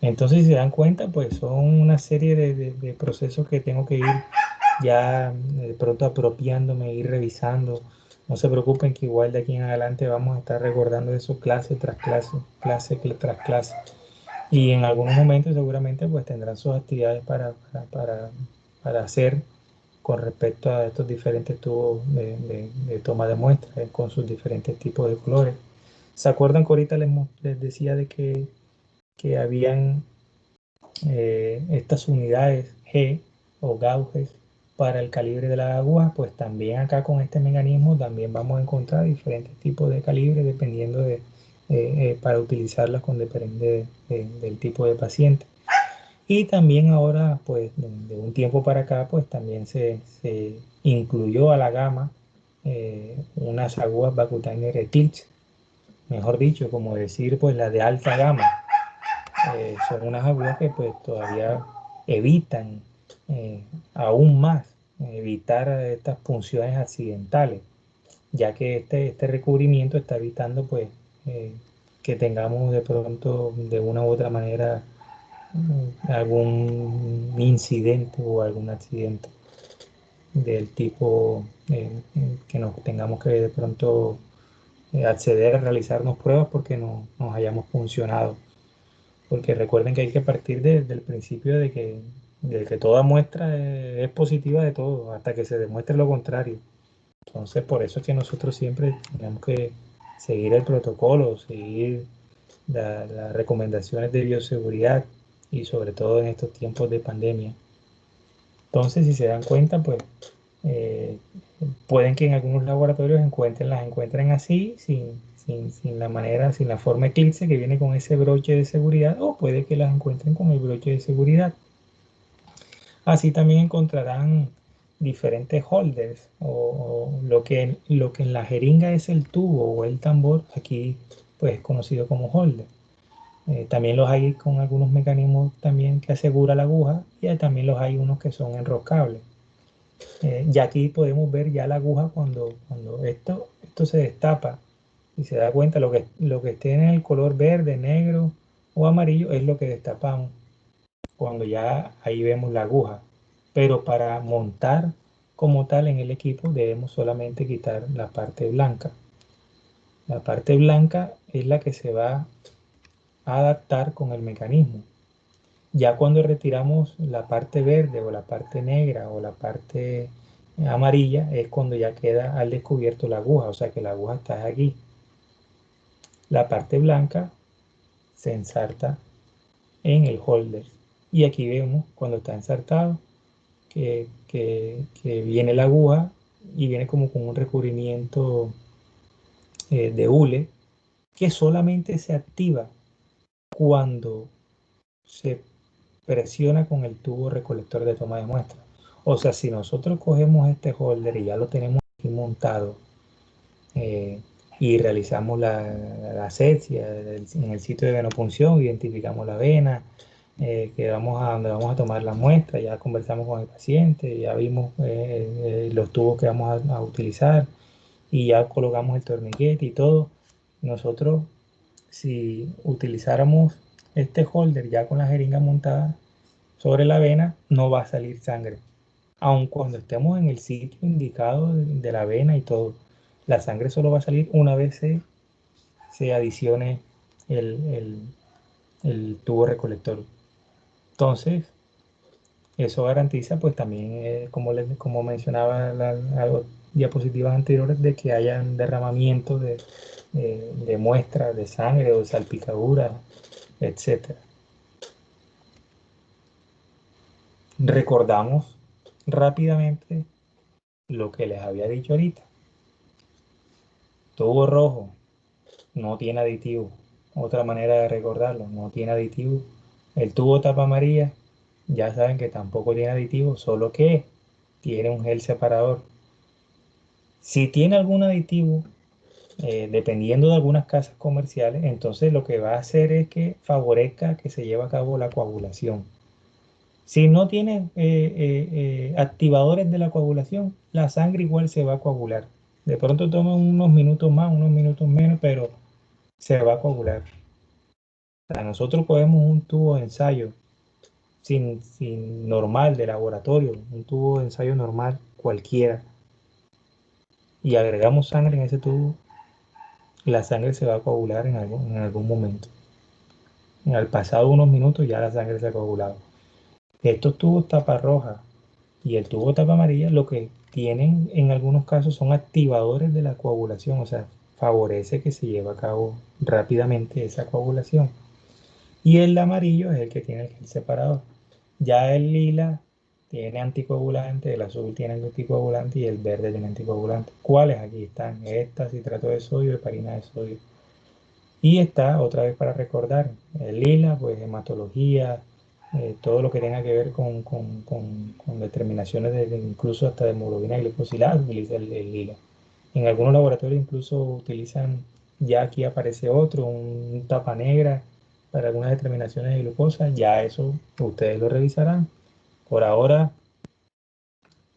Entonces, si se dan cuenta, pues son una serie de procesos que tengo que ir ya de pronto apropiándome, ir revisando. No se preocupen que igual de aquí en adelante vamos a estar recordando eso clase tras clase, clase tras clase. Y en algunos momentos seguramente pues tendrán sus actividades para hacer con respecto a estos diferentes tubos de toma de muestras con sus diferentes tipos de colores. ¿Se acuerdan que ahorita les decía de que habían estas unidades G o gauges para el calibre de las agujas? Pues también acá con este mecanismo también vamos a encontrar diferentes tipos de calibres dependiendo para utilizarlas con depende del tipo de paciente. Y también ahora, pues de un tiempo para acá, pues también se incluyó a la gama unas agujas Vacutainer Eclipse, mejor dicho, como decir, pues las de alta gama. Son unas agujas que pues todavía evitan aún más evitar estas punciones accidentales, ya que este recubrimiento está evitando pues que tengamos de pronto de una u otra manera algún incidente o algún accidente del tipo que nos tengamos que de pronto acceder a realizarnos pruebas porque no nos hayamos funcionado. Porque recuerden que hay que partir del principio de que toda muestra es positiva de todo, hasta que se demuestre lo contrario. Entonces, por eso es que nosotros siempre tenemos que seguir el protocolo, seguir las recomendaciones de bioseguridad y sobre todo en estos tiempos de pandemia. Entonces, si se dan cuenta, pues eh, pueden que en algunos laboratorios las encuentren así, sin la manera, sin la forma Eclipse que viene con ese broche de seguridad, o puede que las encuentren con el broche de seguridad. Así también encontrarán diferentes holders, o lo que en la jeringa es el tubo o el tambor, aquí pues es conocido como holder. También los hay con algunos mecanismos también que asegura la aguja, y también los hay unos que son enroscables. Ya aquí podemos ver ya la aguja cuando esto se destapa y se da cuenta lo que esté en el color verde, negro o amarillo es lo que destapamos cuando ya ahí vemos la aguja. Pero para montar como tal en el equipo debemos solamente quitar la parte blanca. La parte blanca es la que se va a adaptar con el mecanismo. Ya cuando retiramos la parte verde o la parte negra o la parte amarilla es cuando ya queda al descubierto la aguja, o sea que la aguja está aquí. La parte blanca se ensarta en el holder y aquí vemos cuando está ensartado que viene la aguja y viene como con un recubrimiento de hule que solamente se activa cuando se presiona con el tubo recolector de toma de muestra. O sea, si nosotros cogemos este holder y ya lo tenemos aquí montado eh, y realizamos la asepsia en el sitio de venopunción, identificamos la vena, que donde vamos a tomar la muestra, ya conversamos con el paciente, ya vimos los tubos que vamos a utilizar y ya colocamos el torniquete y todo. Nosotros, si utilizáramos este holder ya con la jeringa montada sobre la vena, no va a salir sangre. Aun cuando estemos en el sitio indicado de la vena y todo, la sangre solo va a salir una vez se adicione el, el- el tubo recolector. Entonces, eso garantiza, pues también, como mencionaba las diapositivas anteriores, de que haya un derramamiento de muestras de sangre o de salpicaduras, etcétera. Recordamos rápidamente lo que les había dicho ahorita. Tubo rojo no tiene aditivo. Otra manera de recordarlo, no tiene aditivo. El tubo tapa amarilla, ya saben que tampoco tiene aditivo, solo que tiene un gel separador. Si tiene algún aditivo, dependiendo de algunas casas comerciales, entonces lo que va a hacer es que favorezca que se lleve a cabo la coagulación. Si no tiene activadores de la coagulación, la sangre igual se va a coagular. De pronto toma unos minutos más, unos minutos menos, pero se va a coagular. O sea, nosotros cogemos un tubo de ensayo sin normal de laboratorio, un tubo de ensayo normal cualquiera, y agregamos sangre en ese tubo, la sangre se va a coagular en algún momento. Al pasado unos minutos ya la sangre se ha coagulado. Estos tubos tapa roja y el tubo tapa amarilla lo que tienen en algunos casos son activadores de la coagulación, o sea, favorece que se lleve a cabo rápidamente esa coagulación. Y el amarillo es el que tiene el separador. Ya el lila tiene anticoagulante, el azul tiene anticoagulante y el verde tiene anticoagulante. ¿Cuáles aquí están? Esta, citrato de sodio, heparina de sodio. Y está, otra vez para recordar, el lila, pues hematología, todo lo que tenga que ver con determinaciones incluso hasta de hemoglobina glicosilada, utiliza el lila. En algunos laboratorios incluso utilizan, ya aquí aparece otro, un tapa negra para algunas determinaciones de glucosa, ya eso ustedes lo revisarán. Por ahora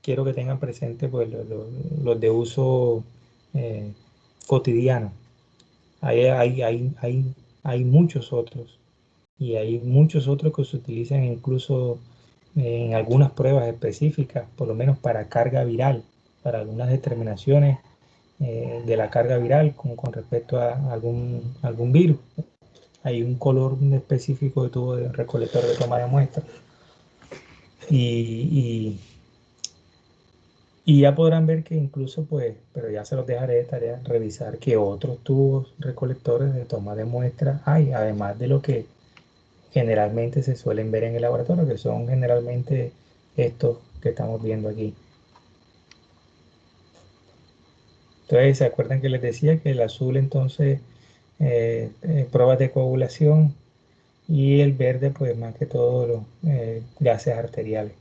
quiero que tengan presente pues, los de uso eh, cotidiano. Hay hay muchos otros y hay muchos otros que se utilizan incluso en algunas pruebas específicas, por lo menos para carga viral, para algunas determinaciones de la carga viral con respecto a algún virus. Hay un color específico de tubo de recolector de toma de muestra y, y ya podrán ver que incluso, pues, pero ya se los dejaré de tarea, revisar qué otros tubos recolectores de toma de muestra hay, además de lo que generalmente se suelen ver en el laboratorio, que son generalmente estos que estamos viendo aquí. Entonces, ¿se acuerdan que les decía que el azul entonces pruebas de coagulación y el verde pues más que todo los gases arteriales?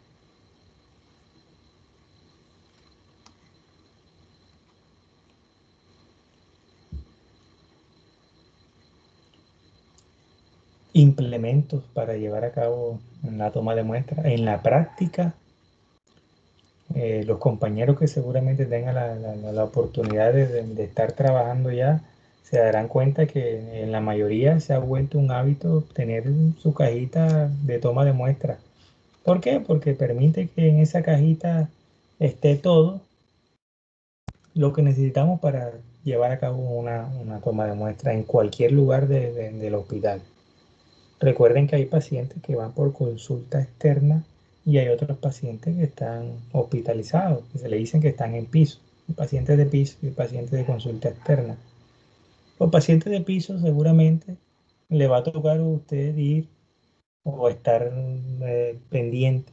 Implementos para llevar a cabo la toma de muestras. En la práctica, los compañeros que seguramente tengan la oportunidad de estar trabajando ya, se darán cuenta que en la mayoría se ha vuelto un hábito tener su cajita de toma de muestras. ¿Por qué? Porque permite que en esa cajita esté todo lo que necesitamos para llevar a cabo una toma de muestra en cualquier lugar del hospital. Recuerden que hay pacientes que van por consulta externa y hay otros pacientes que están hospitalizados, que se le dicen que están en piso. Pacientes de piso y pacientes de consulta externa. Los pacientes de piso seguramente le va a tocar a usted ir o estar pendiente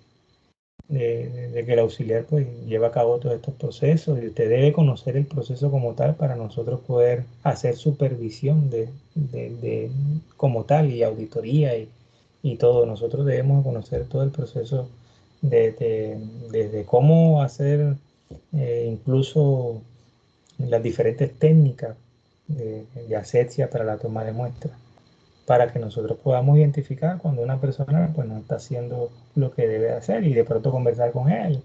de que el auxiliar pues lleva a cabo todos estos procesos y usted debe conocer el proceso como tal para nosotros poder hacer supervisión como tal y auditoría y todo. Nosotros debemos conocer todo el proceso desde cómo hacer incluso las diferentes técnicas de asepsia para la toma de muestras para que nosotros podamos identificar cuando una persona pues no está haciendo lo que debe hacer y de pronto conversar con él,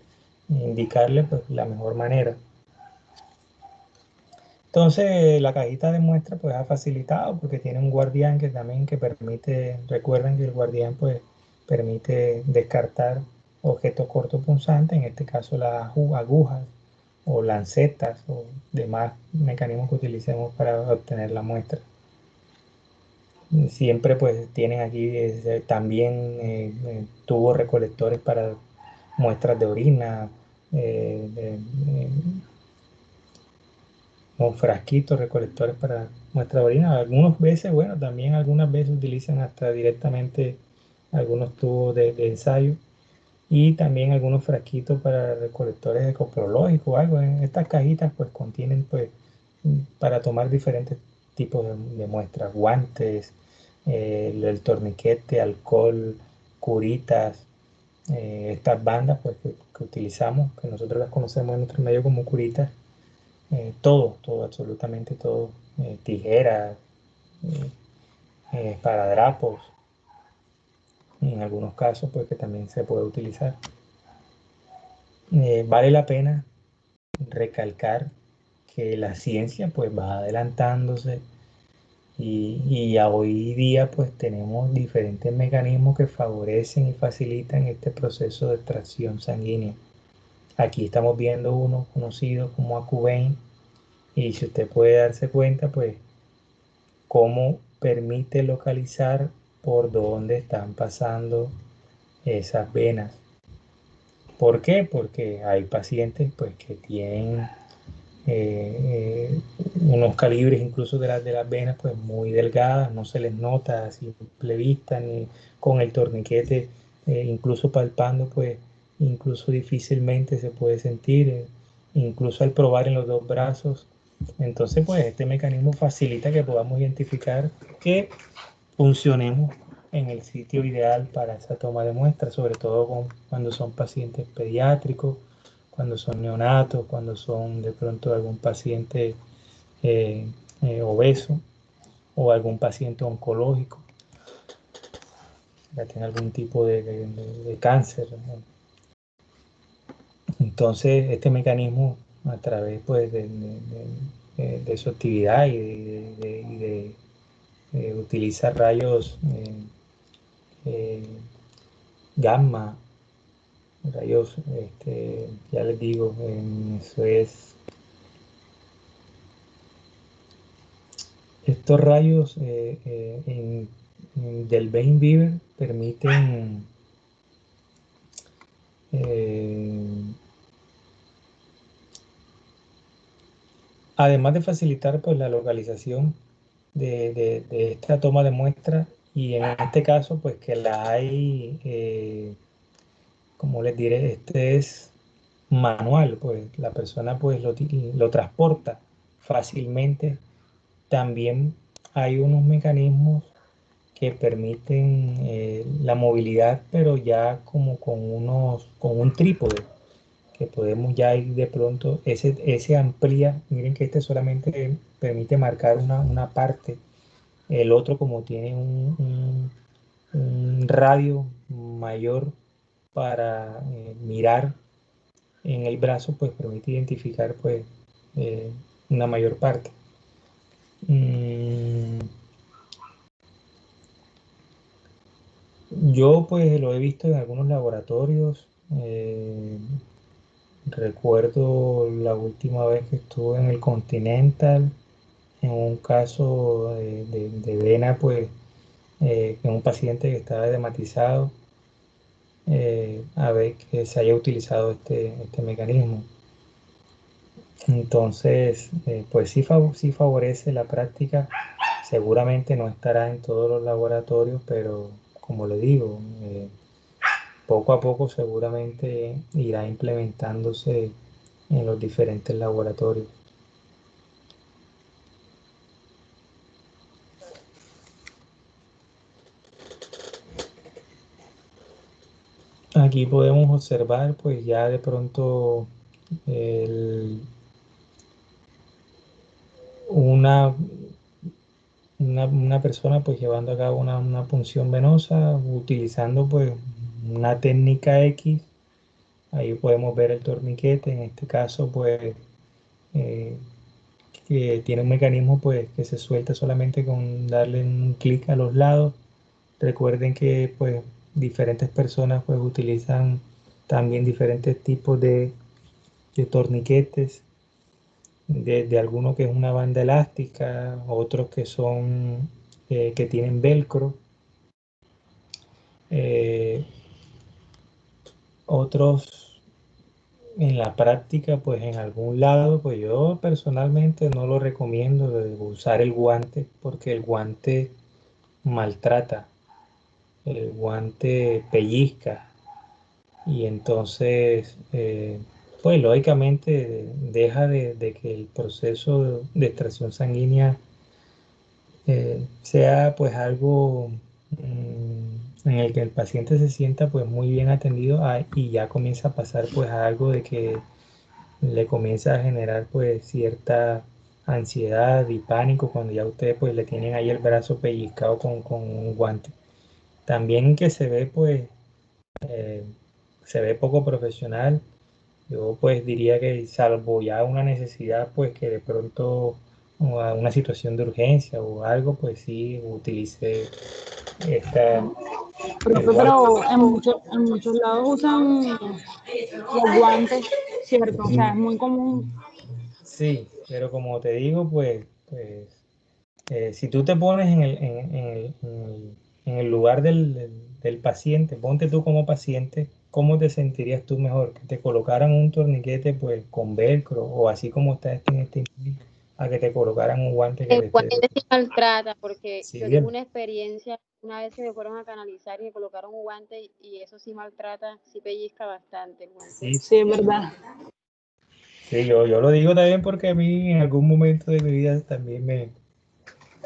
indicarle pues la mejor manera. Entonces la cajita de muestra pues ha facilitado porque tiene un guardián que también que permite, recuerden que el guardián pues permite descartar objetos cortopunzantes, en este caso las agujas o lancetas o demás mecanismos que utilicemos para obtener la muestra. Siempre pues tienen aquí también tubos recolectores para muestras de orina, eh, de- eh, con frasquitos recolectores para muestras de orina. Algunas veces, bueno, también algunas veces utilizan hasta directamente algunos tubos de ensayo y también algunos frasquitos para recolectores ecoprológicos o algo. En estas cajitas pues contienen pues para tomar diferentes tipos de muestras, guantes, el torniquete, alcohol, curitas, estas bandas pues que utilizamos, que nosotros las conocemos en nuestro medio como curitas, todo, absolutamente todo, tijeras, eh, esparadrapos, en algunos casos pues que también se puede utilizar. Vale la pena recalcar que la ciencia pues va adelantándose y a hoy día pues tenemos diferentes mecanismos que favorecen y facilitan este proceso de extracción sanguínea. Aquí estamos viendo uno conocido como Acuvein y si usted puede darse cuenta pues cómo permite localizar por dónde están pasando esas venas. ¿Por qué? Porque hay pacientes pues que tienen unos calibres incluso de las venas pues muy delgadas, no se les nota a simple vista ni con el torniquete, incluso palpando pues incluso difícilmente se puede sentir, incluso al probar en los dos brazos. Entonces pues este mecanismo facilita que podamos identificar que funcionemos en el sitio ideal para esa toma de muestras, sobre todo cuando son pacientes pediátricos, cuando son neonatos, cuando son de pronto algún paciente eh, obeso o algún paciente oncológico, que tiene algún tipo de cáncer, ¿no? Entonces, este mecanismo, a través pues, de su actividad y de utiliza rayos gamma, rayos, ya les digo, eso es, estos rayos del Bain Beaver permiten además de facilitar pues la localización de esta toma de muestra, y en este caso pues que la hay, como les diré, este es manual, pues la persona pues lo transporta fácilmente. También hay unos mecanismos que permiten la movilidad, pero ya como con un trípode, que podemos ya ir de pronto, ese amplía, miren que este solamente permite marcar una parte, el otro como tiene un radio mayor para mirar en el brazo, pues permite identificar pues eh, una mayor parte. Mm, yo pues lo he visto en algunos laboratorios. Recuerdo la última vez que estuve en el Continental, en un caso de vena, pues en un paciente que estaba edematizado, a ver que se haya utilizado este mecanismo. Entonces, pues sí, sí favorece la práctica. Seguramente no estará en todos los laboratorios, pero como le digo, poco a poco seguramente irá implementándose en los diferentes laboratorios. Aquí podemos observar, pues ya de pronto el- una, una persona pues llevando a cabo una punción venosa utilizando pues una técnica X. Ahí podemos ver el torniquete, en este caso pues eh, que tiene un mecanismo pues que se suelta solamente con darle un clic a los lados. Recuerden que pues diferentes personas pues utilizan también diferentes tipos de torniquetes, de alguno que es una banda elástica, otros que son que tienen velcro, eh, otros en la práctica pues en algún lado, pues yo personalmente no lo recomiendo de usar el guante porque el guante maltrata, el guante pellizca. Y entonces, pues lógicamente deja de que el proceso de extracción sanguínea sea pues algo en el que el paciente se sienta pues muy bien atendido, y ya comienza a pasar pues a algo de que le comienza a generar pues cierta ansiedad y pánico cuando ya ustedes pues le tienen ahí el brazo pellizcado con un guante. También que se ve pues eh, se ve poco profesional. Yo pues diría que salvo ya una necesidad pues que de pronto o a una situación de urgencia o algo, pues sí utilice esta, el Profe, guante. pero en muchos lados usan los guantes, ¿cierto? O sea, es muy común. Sí, pero como te digo, si tú te pones en el lugar del paciente, ponte tú como paciente, ¿cómo te sentirías tú mejor? Que te colocaran un torniquete pues con velcro o así como está en este momento, a que te colocaran un guante que El te esté... guante sí maltrata, porque Sí, yo tuve una experiencia una vez que me fueron a canalizar y me colocaron un guante y eso sí maltrata, sí pellizca bastante el guante. sí, Sí, es verdad. sí, yo lo digo también porque a mí en algún momento de mi vida también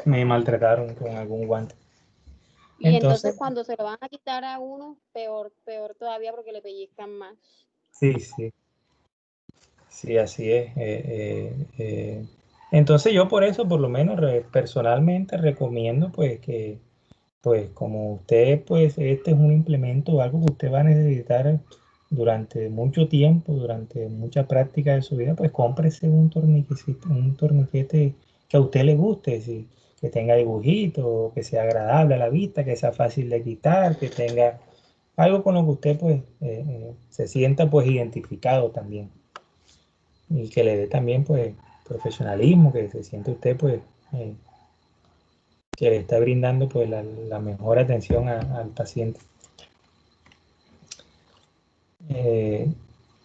me maltrataron con algún guante. Y Entonces, entonces cuando se lo van a quitar a uno, peor, peor todavía porque le pellizcan más. sí, sí. Sí, así es. Entonces yo por eso, por lo menos personalmente recomiendo pues que, pues como usted, pues este es un implemento, algo que usted va a necesitar durante mucho tiempo, durante mucha práctica de su vida, pues cómprese un torniquete que a usted le guste. Si, que tenga dibujitos, que sea agradable a la vista, que sea fácil de quitar, que tenga algo con lo que usted pues se sienta pues identificado también y que le dé también pues profesionalismo, que se siente usted pues que le está brindando pues la mejor atención al paciente.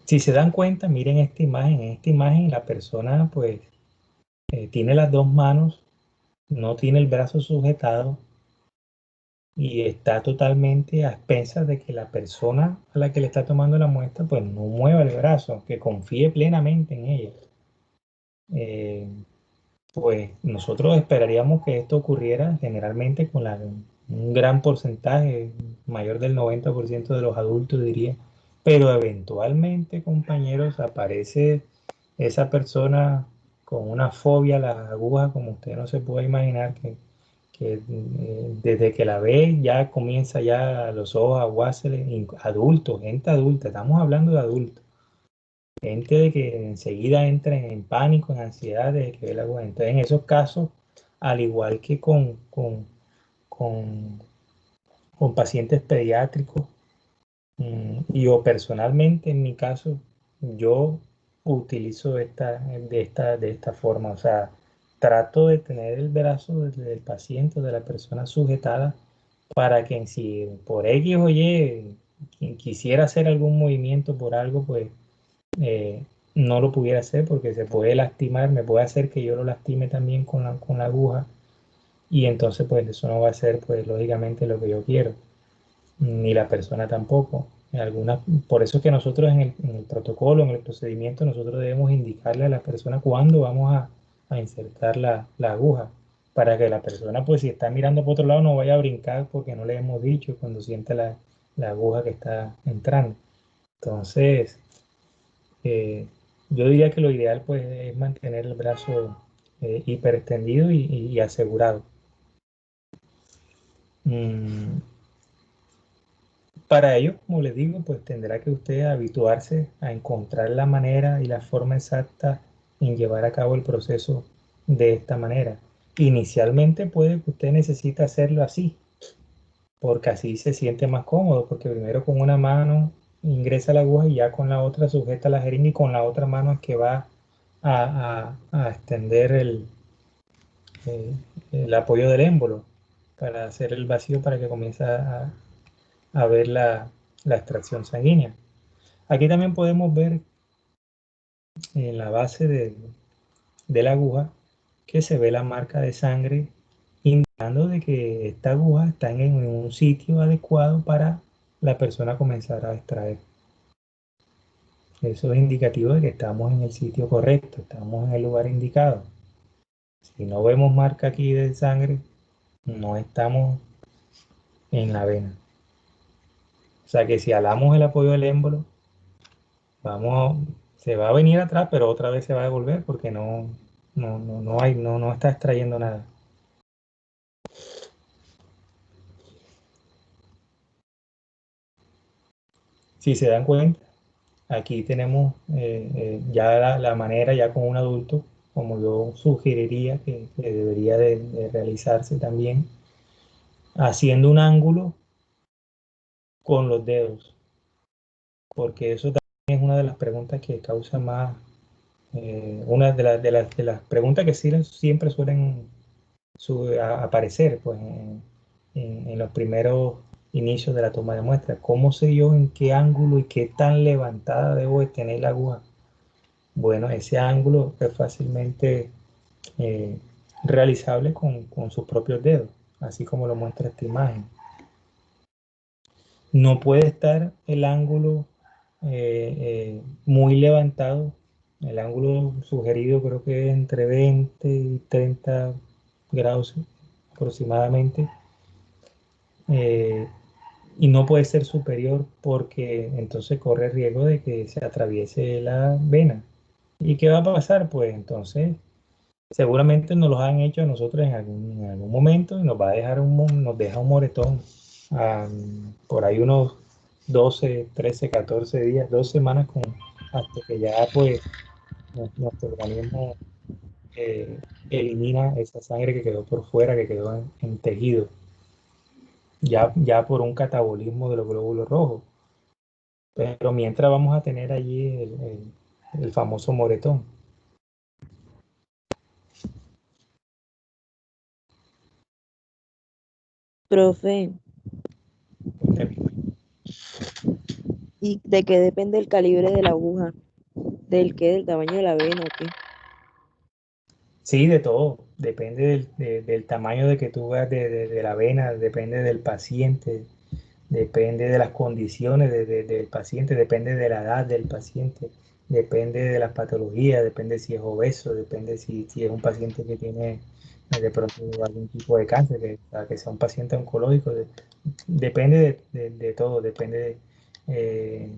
Si se dan cuenta, miren en esta imagen la persona pues tiene las dos manos, no tiene el brazo sujetado y está totalmente a expensas de que la persona a la que le está tomando la muestra pues no mueva el brazo, que confíe plenamente en ella. Pues nosotros esperaríamos que esto ocurriera generalmente con un gran porcentaje, mayor del 90% de los adultos diría, pero eventualmente, compañeros, aparece esa persona con una fobia a las agujas, como usted no se puede imaginar, que desde que la ve ya comienza ya los ojos a aguársele, adultos, gente adulta, estamos hablando de adultos. Gente de que enseguida entra en pánico, en ansiedad de que ve la aguja. Entonces, en esos casos, al igual que con, con pacientes pediátricos, y o personalmente, en mi caso, yo utilizo de esta forma. O sea, trato de tener el brazo del paciente, de la persona sujetada, para que si por X o Y quien quisiera hacer algún movimiento por algo, pues eh, no lo pudiera hacer porque se puede lastimar, me puede hacer que yo lo lastime también con la aguja y entonces pues eso no va a ser pues lógicamente lo que yo quiero, ni la persona tampoco. Por eso es que nosotros en el protocolo, en el procedimiento, nosotros debemos indicarle a la persona cuándo vamos a insertar la aguja, para que la persona pues si está mirando por otro lado no vaya a brincar porque no le hemos dicho cuando siente la aguja que está entrando. Entonces, eh, yo diría que lo ideal pues es mantener el brazo hiperextendido y asegurado. Mm, para ello, como les digo, pues tendrá que usted habituarse a encontrar la manera y la forma exacta en llevar a cabo el proceso de esta manera. Inicialmente puede que usted necesite hacerlo así, porque así se siente más cómodo, porque primero con una mano ingresa la aguja y ya con la otra sujeta la jeringa y con la otra mano es que va a extender eh, el apoyo del émbolo para hacer el vacío para que comience a ver la extracción sanguínea. Aquí también podemos ver en la base de la aguja que se ve la marca de sangre indicando de que esta aguja está en un sitio adecuado para la persona comenzar a extraer. Eso es indicativo de que estamos en el sitio correcto, estamos en el lugar indicado. Si no vemos marca aquí de sangre, no estamos en la vena. O sea que si alamos el apoyo del émbolo, vamos, se va a venir atrás, pero otra vez se va a devolver porque no está extrayendo nada. Si se dan cuenta, aquí tenemos ya la manera, ya con un adulto, como yo sugeriría que debería de realizarse también, haciendo un ángulo con los dedos, porque eso también es una de las preguntas que causa más, una de las preguntas que siempre suelen aparecer pues, en los primeros inicios de la toma de muestra. ¿Cómo sé yo en qué ángulo y qué tan levantada debo de tener la aguja? Bueno, ese ángulo es fácilmente eh, realizable con sus propios dedos, así como lo muestra esta imagen. No puede estar el ángulo muy levantado. El ángulo sugerido creo que es entre 20 y 30 grados aproximadamente. eh, y no puede ser superior porque entonces corre el riesgo de que se atraviese la vena. ¿Y qué va a pasar? Pues entonces seguramente nos los han hecho a nosotros en algún momento y nos va a dejar nos deja un moretón por ahí unos 12 13 14 días, 2 semanas hasta que ya pues nuestro organismo elimina esa sangre que quedó por fuera, que quedó en tejido, ya por un catabolismo de los glóbulos rojos. Pero mientras vamos a tener allí el famoso moretón. Profe, ¿y de qué depende el calibre de la aguja? ¿Del qué? ¿Del tamaño de la vena o qué? Sí, de todo. Depende del tamaño de que tú veas de la vena, depende del paciente, depende de las condiciones del paciente, depende de la edad del paciente, depende de las patologías, depende si es obeso, depende si es un paciente que tiene de pronto algún tipo de cáncer, que sea un paciente oncológico, depende de todo, eh,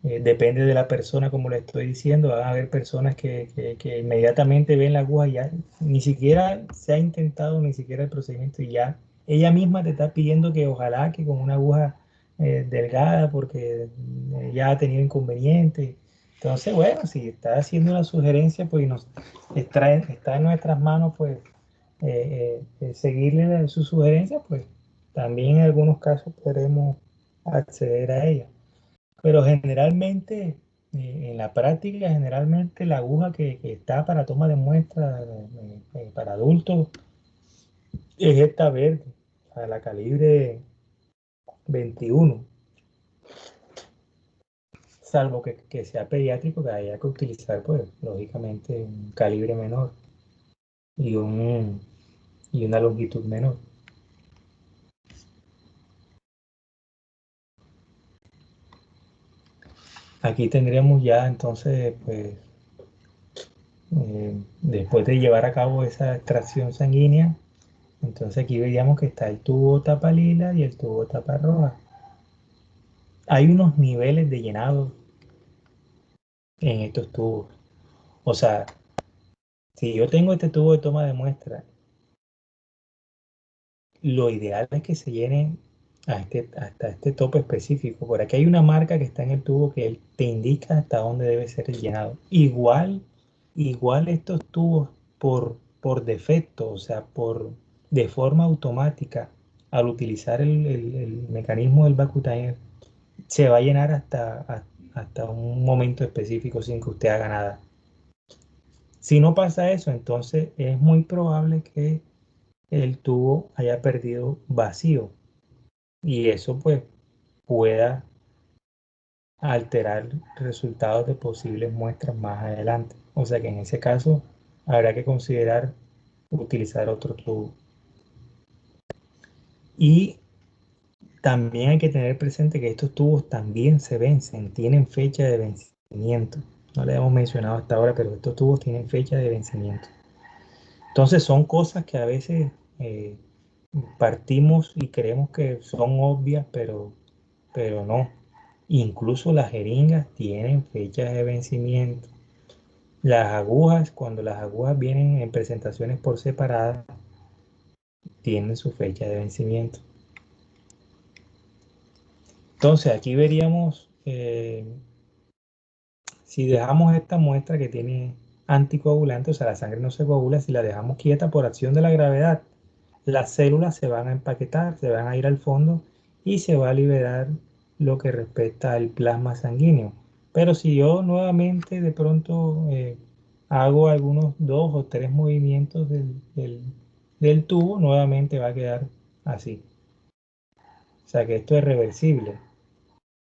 depende de la persona, como le estoy diciendo. Van a haber personas que inmediatamente ven la aguja y ya ni siquiera se ha intentado ni siquiera el procedimiento y ya ella misma te está pidiendo que ojalá que con una aguja delgada porque ya ha tenido inconvenientes. Entonces, bueno, si está haciendo una sugerencia, pues está en nuestras manos, pues seguirle su sugerencia, pues también en algunos casos podremos acceder a ella. Pero generalmente, en la práctica, generalmente la aguja que está para toma de muestra para adultos es esta verde, a la calibre 21, salvo que sea pediátrico, que haya que utilizar, pues, lógicamente, un calibre menor y, y una longitud menor. Aquí tendríamos ya entonces, pues, después de llevar a cabo esa extracción sanguínea, entonces aquí veíamos que está el tubo tapa lila y el tubo tapa roja. Hay unos niveles de llenado en estos tubos. O sea, si yo tengo este tubo de toma de muestra, lo ideal es que se llene hasta este tope específico. Por aquí hay una marca que está en el tubo que te indica hasta dónde debe ser el llenado. Igual estos tubos por defecto, o sea, de forma automática, al utilizar el mecanismo del Vacutainer, se va a llenar hasta un momento específico sin que usted haga nada. Si no pasa eso, entonces es muy probable que el tubo haya perdido vacío y eso pues pueda alterar resultados de posibles muestras más adelante. O sea que en ese caso habrá que considerar utilizar otro tubo. Y también hay que tener presente que estos tubos también se vencen, tienen fecha de vencimiento. No le hemos mencionado hasta ahora, pero estos tubos tienen fecha de vencimiento. Entonces son cosas que a veces eh, partimos y creemos que son obvias, pero no. Incluso las jeringas tienen fechas de vencimiento. Las agujas, cuando las agujas vienen en presentaciones por separada, tienen su fecha de vencimiento. Entonces aquí veríamos, si dejamos esta muestra que tiene anticoagulante, o sea, la sangre no se coagula, si la dejamos quieta por acción de la gravedad, las células se van a empaquetar, se van a ir al fondo y se va a liberar lo que respecta al plasma sanguíneo. Pero si yo nuevamente de pronto hago algunos 2 o 3 movimientos del tubo, nuevamente va a quedar así. O sea que esto es reversible.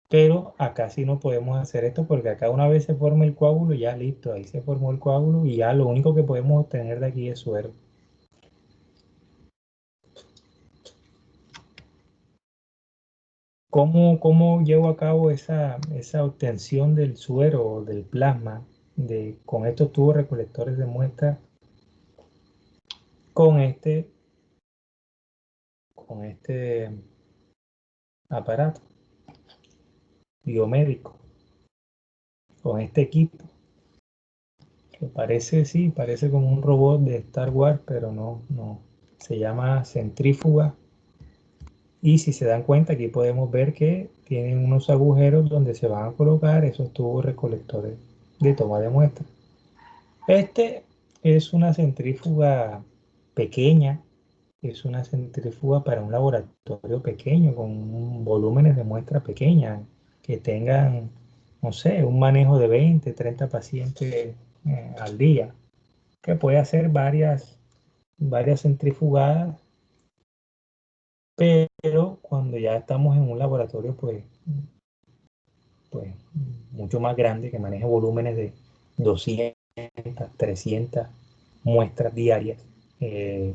Pero acá sí no podemos hacer esto porque acá una vez se forma el coágulo, ya listo, ahí se formó el coágulo y ya lo único que podemos obtener de aquí es suero. ¿Cómo llevo a cabo esa obtención del suero o del plasma con estos tubos recolectores de muestra con este aparato biomédico, con este equipo? Que parece, sí, parece como un robot de Star Wars, pero no. Se llama centrífuga. Y si se dan cuenta, aquí podemos ver que tienen unos agujeros donde se van a colocar esos tubos recolectores de toma de muestra. Este es una centrífuga pequeña, es una centrífuga para un laboratorio pequeño, con volúmenes de muestra pequeña, que tengan, no sé, un manejo de 20, 30 pacientes al día, que puede hacer varias centrifugadas, pero cuando ya estamos en un laboratorio, pues mucho más grande, que maneje volúmenes de 200, 300 muestras diarias, eh,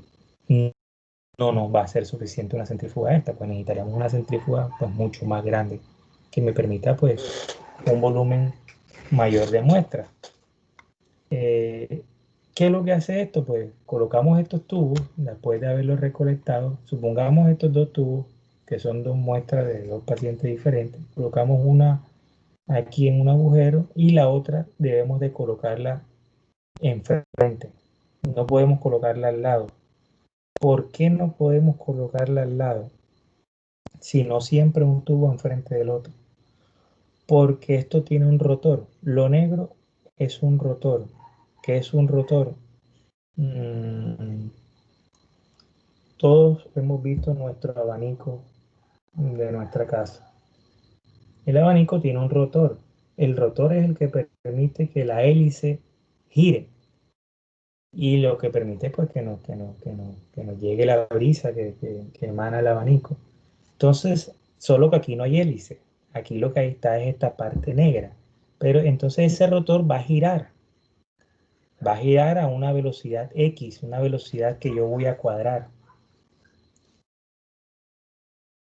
no nos va a ser suficiente una centrífuga esta, pues necesitaríamos una centrífuga pues mucho más grande que me permita pues un volumen mayor de muestras. ¿Qué es lo que hace esto? Pues colocamos estos tubos, después de haberlos recolectado, supongamos estos dos tubos, que son dos muestras de dos pacientes diferentes, colocamos una aquí en un agujero y la otra debemos de colocarla enfrente. No podemos colocarla al lado. ¿Por qué no podemos colocarla al lado? Sino siempre un tubo enfrente del otro. Porque esto tiene un rotor. Lo negro es un rotor. ¿Qué es un rotor? Todos hemos visto nuestro abanico de nuestra casa. El abanico tiene un rotor. El rotor es el que permite que la hélice gire. Y lo que permite pues que nos llegue la brisa que emana el abanico. Entonces, solo que aquí no hay hélice. Aquí lo que ahí está es esta parte negra. Pero entonces ese rotor va a girar a una velocidad X, una velocidad que yo voy a cuadrar.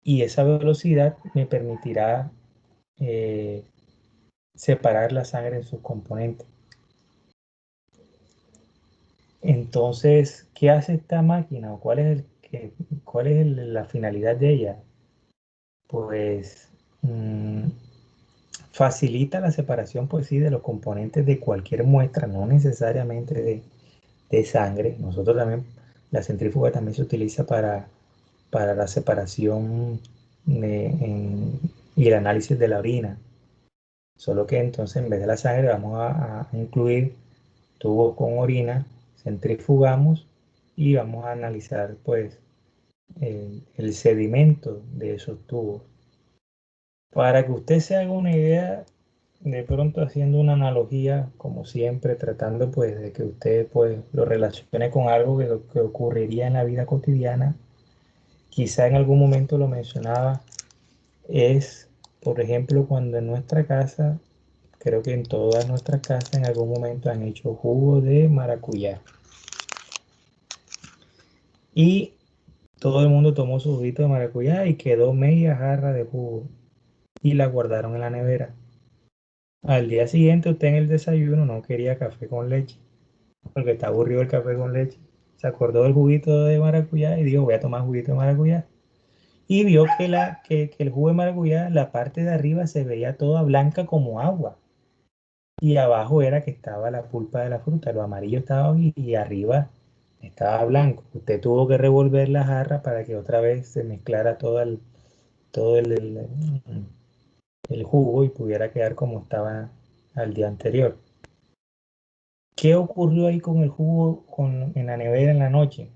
Y esa velocidad me permitirá separar la sangre en sus componentes. Entonces, ¿qué hace esta máquina? ¿Cuál es la finalidad de ella? Pues facilita la separación, pues sí, de los componentes de cualquier muestra, no necesariamente de sangre. Nosotros también, la centrífuga también se utiliza para la separación y el análisis de la orina. Solo que entonces en vez de la sangre vamos a incluir tubos con orina, centrifugamos y vamos a analizar pues el sedimento de esos tubos. Para que usted se haga una idea, de pronto haciendo una analogía, como siempre, tratando pues de que usted pues lo relacione con algo que ocurriría en la vida cotidiana, quizá en algún momento lo mencionaba, es, por ejemplo, cuando en nuestra casa, creo que en todas nuestras casas en algún momento han hecho jugo de maracuyá. Y todo el mundo tomó su juguito de maracuyá y quedó media jarra de jugo y la guardaron en la nevera. Al día siguiente usted en el desayuno no quería café con leche, porque está aburrido el café con leche. Se acordó del juguito de maracuyá y dijo, voy a tomar juguito de maracuyá. Y vio que el jugo de maracuyá, la parte de arriba se veía toda blanca como agua. Y abajo era que estaba la pulpa de la fruta, lo amarillo estaba y arriba estaba blanco. Usted tuvo que revolver la jarra para que otra vez se mezclara todo el jugo y pudiera quedar como estaba al día anterior. ¿Qué ocurrió ahí con el jugo en la nevera en la noche?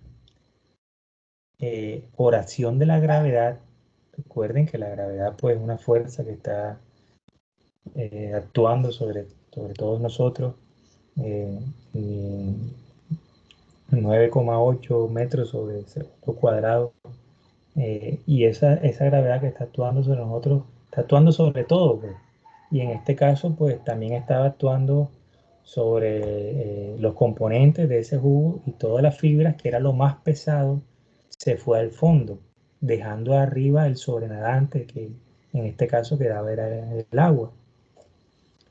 Por acción de la gravedad, recuerden que la gravedad pues es una fuerza que está actuando sobre todos nosotros, eh, 9,8 metros sobre el segundo cuadrado, y esa gravedad que está actuando sobre nosotros, está actuando sobre todo, pues. Y en este caso, pues también estaba actuando sobre los componentes de ese jugo y todas las fibras, que era lo más pesado, se fue al fondo, dejando arriba el sobrenadante, que en este caso quedaba era el agua.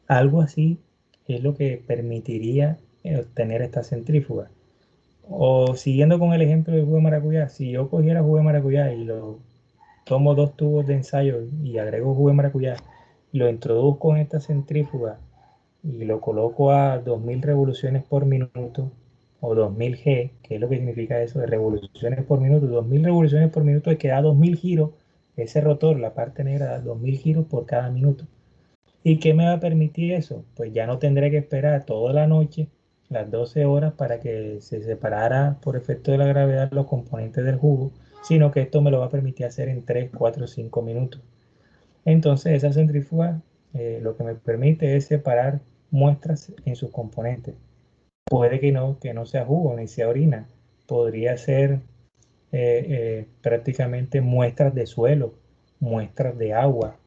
Algo así es lo que permitiría obtener esta centrífuga. O siguiendo con el ejemplo del jugo de maracuyá, si yo cogiera jugo de maracuyá y lo tomo dos tubos de ensayo y agrego jugo de maracuyá, lo introduzco en esta centrífuga y lo coloco a 2000 revoluciones por minuto o 2000 G, que es lo que significa eso de revoluciones por minuto. 2000 revoluciones por minuto es que da 2000 giros, ese rotor, la parte negra, da 2000 giros por cada minuto. ¿Y qué me va a permitir eso? Pues ya no tendré que esperar toda la noche las 12 horas para que se separara por efecto de la gravedad los componentes del jugo, sino que esto me lo va a permitir hacer en 3, 4, 5 minutos. Entonces esa centrífuga lo que me permite es separar muestras en sus componentes. Puede que no sea jugo ni sea orina, podría ser prácticamente muestras de suelo, muestras de agua.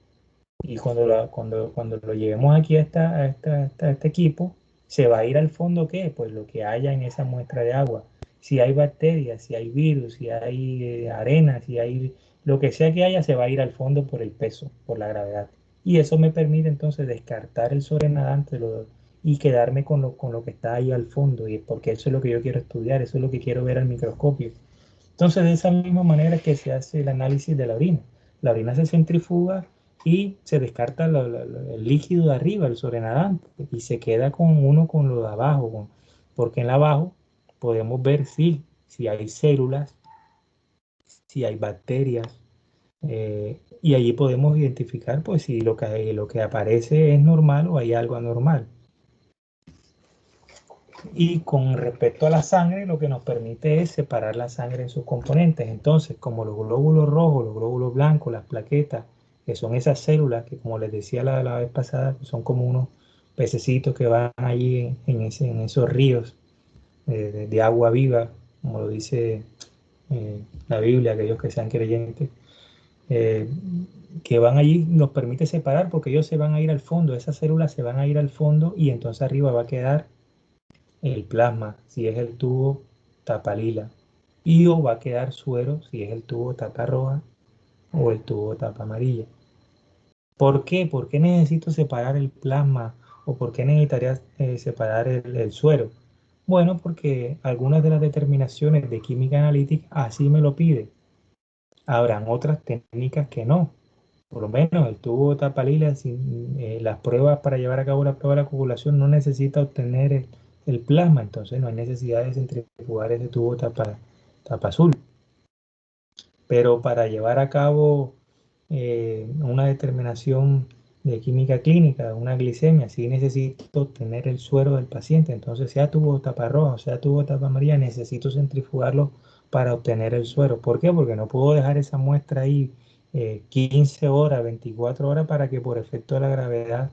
Y cuando lo llevemos aquí a este equipo, se va a ir al fondo, ¿qué? Pues lo que haya en esa muestra de agua. Si hay bacterias, si hay virus, si hay arena, si hay lo que sea que haya, se va a ir al fondo por el peso, por la gravedad. Y eso me permite entonces descartar el sobrenadante y quedarme con lo que está ahí al fondo, y porque eso es lo que yo quiero estudiar, eso es lo que quiero ver al microscopio. Entonces, de esa misma manera es que se hace el análisis de la orina. La orina se centrifuga y se descarta el líquido de arriba, el sobrenadante, y se queda con uno con lo de abajo, porque en la abajo podemos ver si hay células, si hay bacterias, y allí podemos identificar pues si lo que aparece es normal o hay algo anormal. Y con respecto a la sangre, lo que nos permite es separar la sangre en sus componentes. Entonces, como los glóbulos rojos, los glóbulos blancos, las plaquetas, que son esas células que, como les decía la vez pasada, son como unos pececitos que van allí en esos ríos de agua viva, como lo dice la Biblia, aquellos que sean creyentes, eh, que van allí, nos permite separar porque ellos se van a ir al fondo, esas células se van a ir al fondo y entonces arriba va a quedar el plasma, si es el tubo tapa lila, y o va a quedar suero si es el tubo tapa roja o el tubo tapa amarilla. ¿Por qué? ¿Por qué necesito separar el plasma o por qué necesitaría separar el suero? Bueno, porque algunas de las determinaciones de química analítica así me lo pide. Habrán otras técnicas que no. Por lo menos el tubo tapa lila, las pruebas para llevar a cabo la prueba de la coagulación no necesita obtener el plasma, entonces no hay necesidad de centrifugar ese tubo tapa azul. Pero para llevar a cabo una determinación de química clínica, una glicemia, sí necesito obtener el suero del paciente, entonces sea tubo tapa roja o sea tubo tapa amarilla, necesito centrifugarlo para obtener el suero. ¿Por qué? Porque no puedo dejar esa muestra ahí 15 horas, 24 horas para que por efecto de la gravedad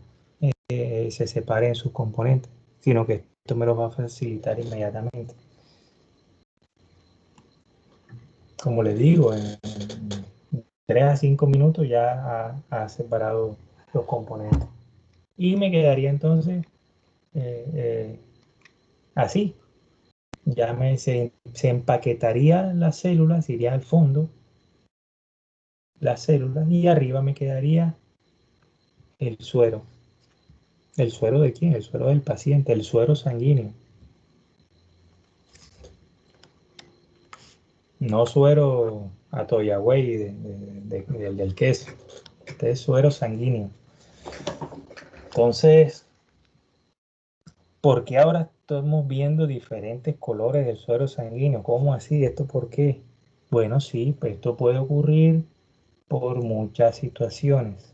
se separen sus componentes, sino que esto me lo va a facilitar inmediatamente. Como les digo, en 3 a 5 minutos ya ha separado los componentes. Y me quedaría entonces eh, eh, así. Se empaquetaría las células, iría al fondo las células y arriba me quedaría el suero. ¿El suero de quién? El suero del paciente, el suero sanguíneo. No suero atoyagüey del queso. Este es suero sanguíneo. Entonces, ¿por qué ahora estamos viendo diferentes colores del suero sanguíneo? ¿Cómo así? ¿Esto por qué? Bueno, sí, pues esto puede ocurrir por muchas situaciones.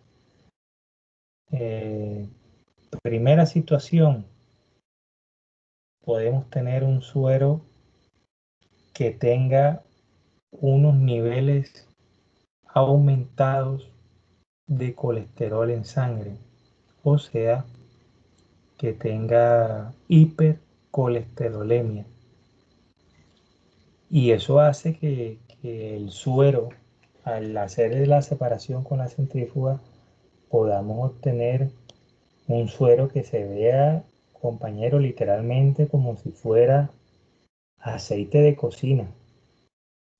Eh, Primera situación, podemos tener un suero que tenga unos niveles aumentados de colesterol en sangre, o sea, que tenga hipercolesterolemia. Y eso hace que el suero, al hacer la separación con la centrífuga, podamos obtener un suero que se vea, compañero, literalmente como si fuera aceite de cocina.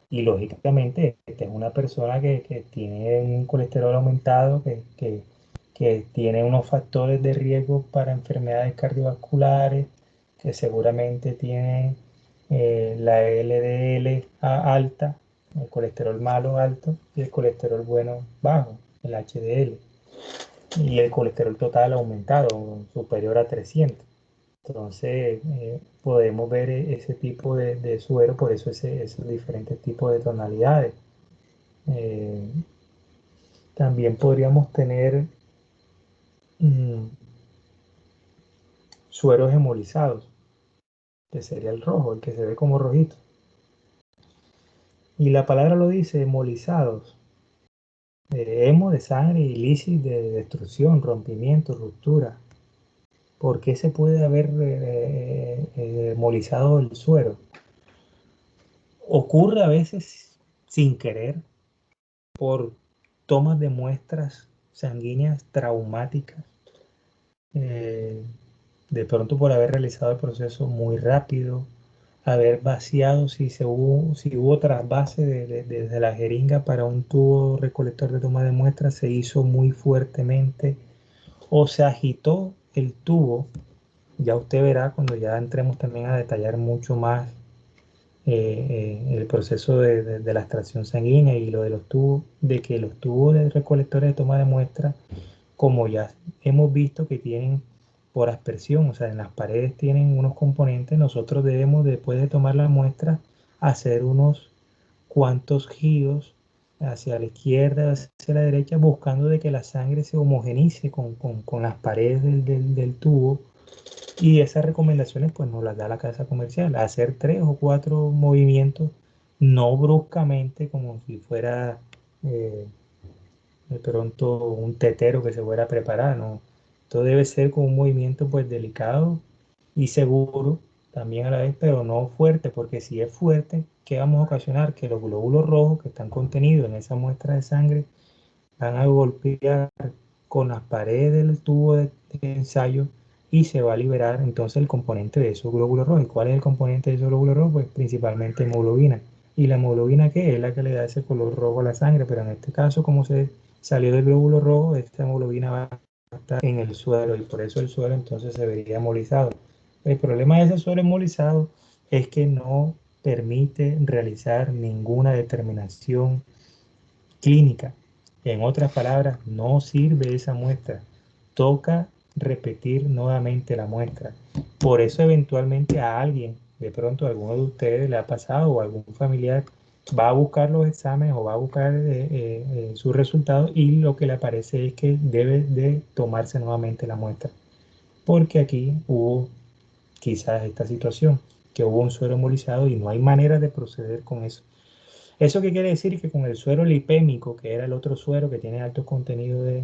Y lógicamente, esta es una persona que tiene un colesterol aumentado, que tiene unos factores de riesgo para enfermedades cardiovasculares, que seguramente tiene la LDL alta, el colesterol malo alto y el colesterol bueno bajo, el HDL, y el colesterol total aumentado, superior a 300. Entonces, podemos ver ese tipo de suero, por eso esos diferentes tipos de tonalidades. Eh, También podríamos tener mm, sueros hemolizados. que sería el rojo, el que se ve como rojito. Y la palabra lo dice, hemolizados. Hemo de sangre y lisis de destrucción, rompimiento, ruptura. ¿Por qué se puede haber hemolizado el suero? Ocurre a veces sin querer por tomas de muestras sanguíneas traumáticas, eh, de pronto por haber realizado el proceso muy rápido, haber vaciado si hubo trasvase desde la jeringa para un tubo recolector de toma de muestras, se hizo muy fuertemente o se agitó el tubo. Ya usted verá cuando ya entremos también a detallar mucho más el proceso de la extracción sanguínea y lo de los tubos, de que los tubos de recolectores de toma de muestra, como ya hemos visto que tienen por aspersión, o sea, en las paredes tienen unos componentes, nosotros debemos, después de tomar la muestra, hacer unos cuantos giros hacia la izquierda, hacia la derecha, buscando de que la sangre se homogenice con las paredes del tubo. Y esas recomendaciones pues nos las da la casa comercial, hacer 3 o 4 movimientos, no bruscamente como si fuera de pronto un tetero que se fuera a preparar, ¿no? Todo debe ser con un movimiento pues delicado y seguro también a la vez, pero no fuerte, porque si es fuerte, ¿qué vamos a ocasionar? Que los glóbulos rojos que están contenidos en esa muestra de sangre van a golpear con las paredes del tubo de ensayo y se va a liberar entonces el componente de esos glóbulos rojos. ¿Y cuál es el componente de esos glóbulos rojos? Pues principalmente hemoglobina. ¿Y la hemoglobina qué? Es la que le da ese color rojo a la sangre, pero en este caso, como se salió del glóbulo rojo, esta hemoglobina va a estar en el suelo y por eso el suelo entonces se vería hemolizado. El problema de ese suelo hemolizado es que no permite realizar ninguna determinación clínica. En otras palabras, no sirve esa muestra. Toca repetir nuevamente la muestra. Por eso eventualmente a alguien, de pronto a alguno de ustedes le ha pasado o algún familiar va a buscar los exámenes o va a buscar sus resultados y lo que le aparece es que debe de tomarse nuevamente la muestra. Porque aquí hubo quizás esta situación, que hubo un suero hemolizado y no hay manera de proceder con eso. ¿Eso qué quiere decir? Que con el suero lipémico, que era el otro suero que tiene alto contenido de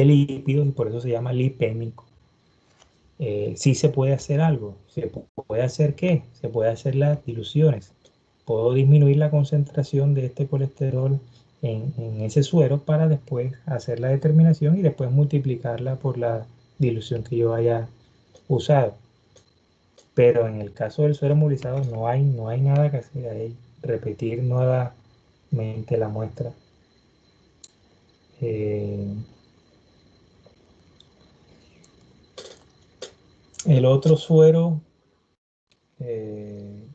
lípidos y por eso se llama lipémico, sí se puede hacer algo. ¿Se puede hacer qué? Se puede hacer las diluciones. Puedo disminuir la concentración de este colesterol en ese suero para después hacer la determinación y después multiplicarla por la dilución que yo haya usado. Pero en el caso del suero hemolizado no hay nada que hacer ahí. Repetir nuevamente la muestra. El otro suero es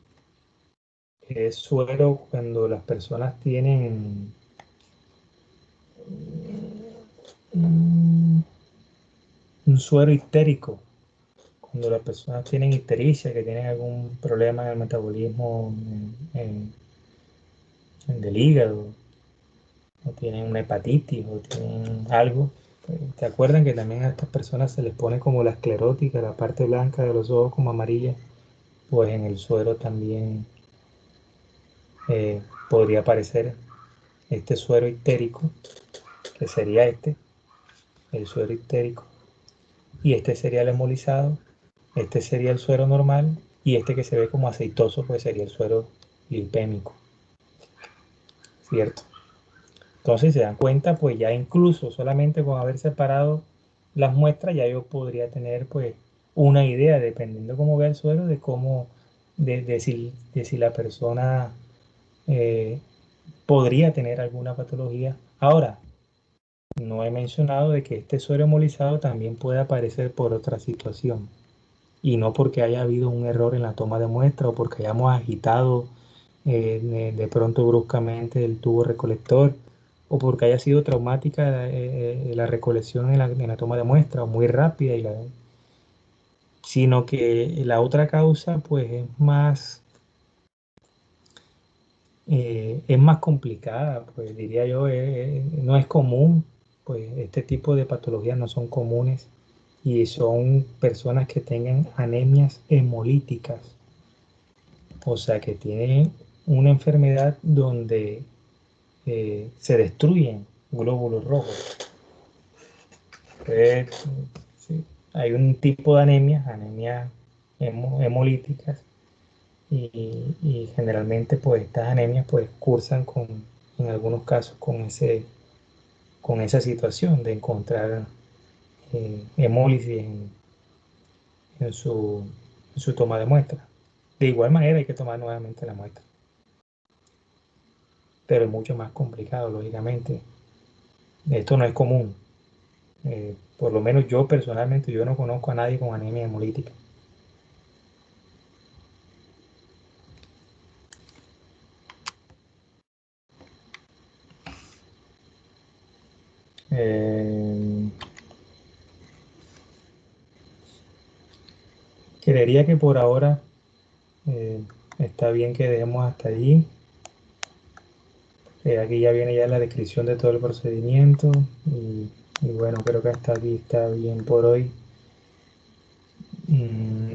suero cuando las personas tienen un suero histérico, cuando las personas tienen histericia, que tienen algún problema en el metabolismo del hígado, o tienen una hepatitis, o tienen algo. ¿Te acuerdan que también a estas personas se les pone como la esclerótica, la parte blanca de los ojos como amarilla? Pues en el suero también podría aparecer este suero histérico, que sería el suero histérico, y este sería el hemolizado, este sería el suero normal, y este que se ve como aceitoso, pues sería el suero lipémico, ¿cierto? Entonces, se dan cuenta, pues ya incluso solamente con haber separado las muestras, ya yo podría tener pues una idea, dependiendo cómo vea el suero, de cómo, de si la persona eh, podría tener alguna patología. Ahora, no he mencionado de que este suero hemolizado también puede aparecer por otra situación y no porque haya habido un error en la toma de muestra o porque hayamos agitado de pronto bruscamente el tubo recolector o porque haya sido traumática la recolección en la toma de muestra o muy rápida, sino que la otra causa pues es más complicada, pues diría yo, no es común, pues este tipo de patologías no son comunes y son personas que tengan anemias hemolíticas, o sea que tienen una enfermedad donde se destruyen glóbulos rojos. Entonces, sí, hay un tipo de anemias hemolíticas, y generalmente pues estas anemias pues cursan en algunos casos con esa situación de encontrar hemólisis en su toma de muestra. De igual manera hay que tomar nuevamente la muestra, pero es mucho más complicado, lógicamente. Esto no es común. Por lo menos yo personalmente, yo no conozco a nadie con anemia hemolítica. Eh, Creería que por ahora eh, está bien que dejemos hasta allí. Aquí ya viene ya la descripción de todo el procedimiento y bueno, creo que hasta aquí está bien por hoy. Mm,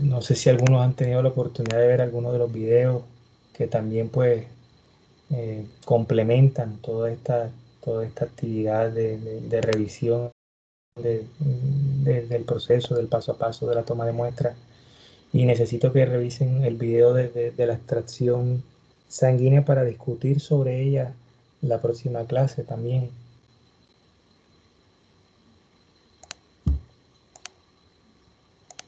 no sé si algunos han tenido la oportunidad de ver algunos de los videos que también pues complementan toda esta actividad de revisión del proceso, del paso a paso de la toma de muestras. Y necesito que revisen el video de la extracción sanguínea para discutir sobre ella la próxima clase también.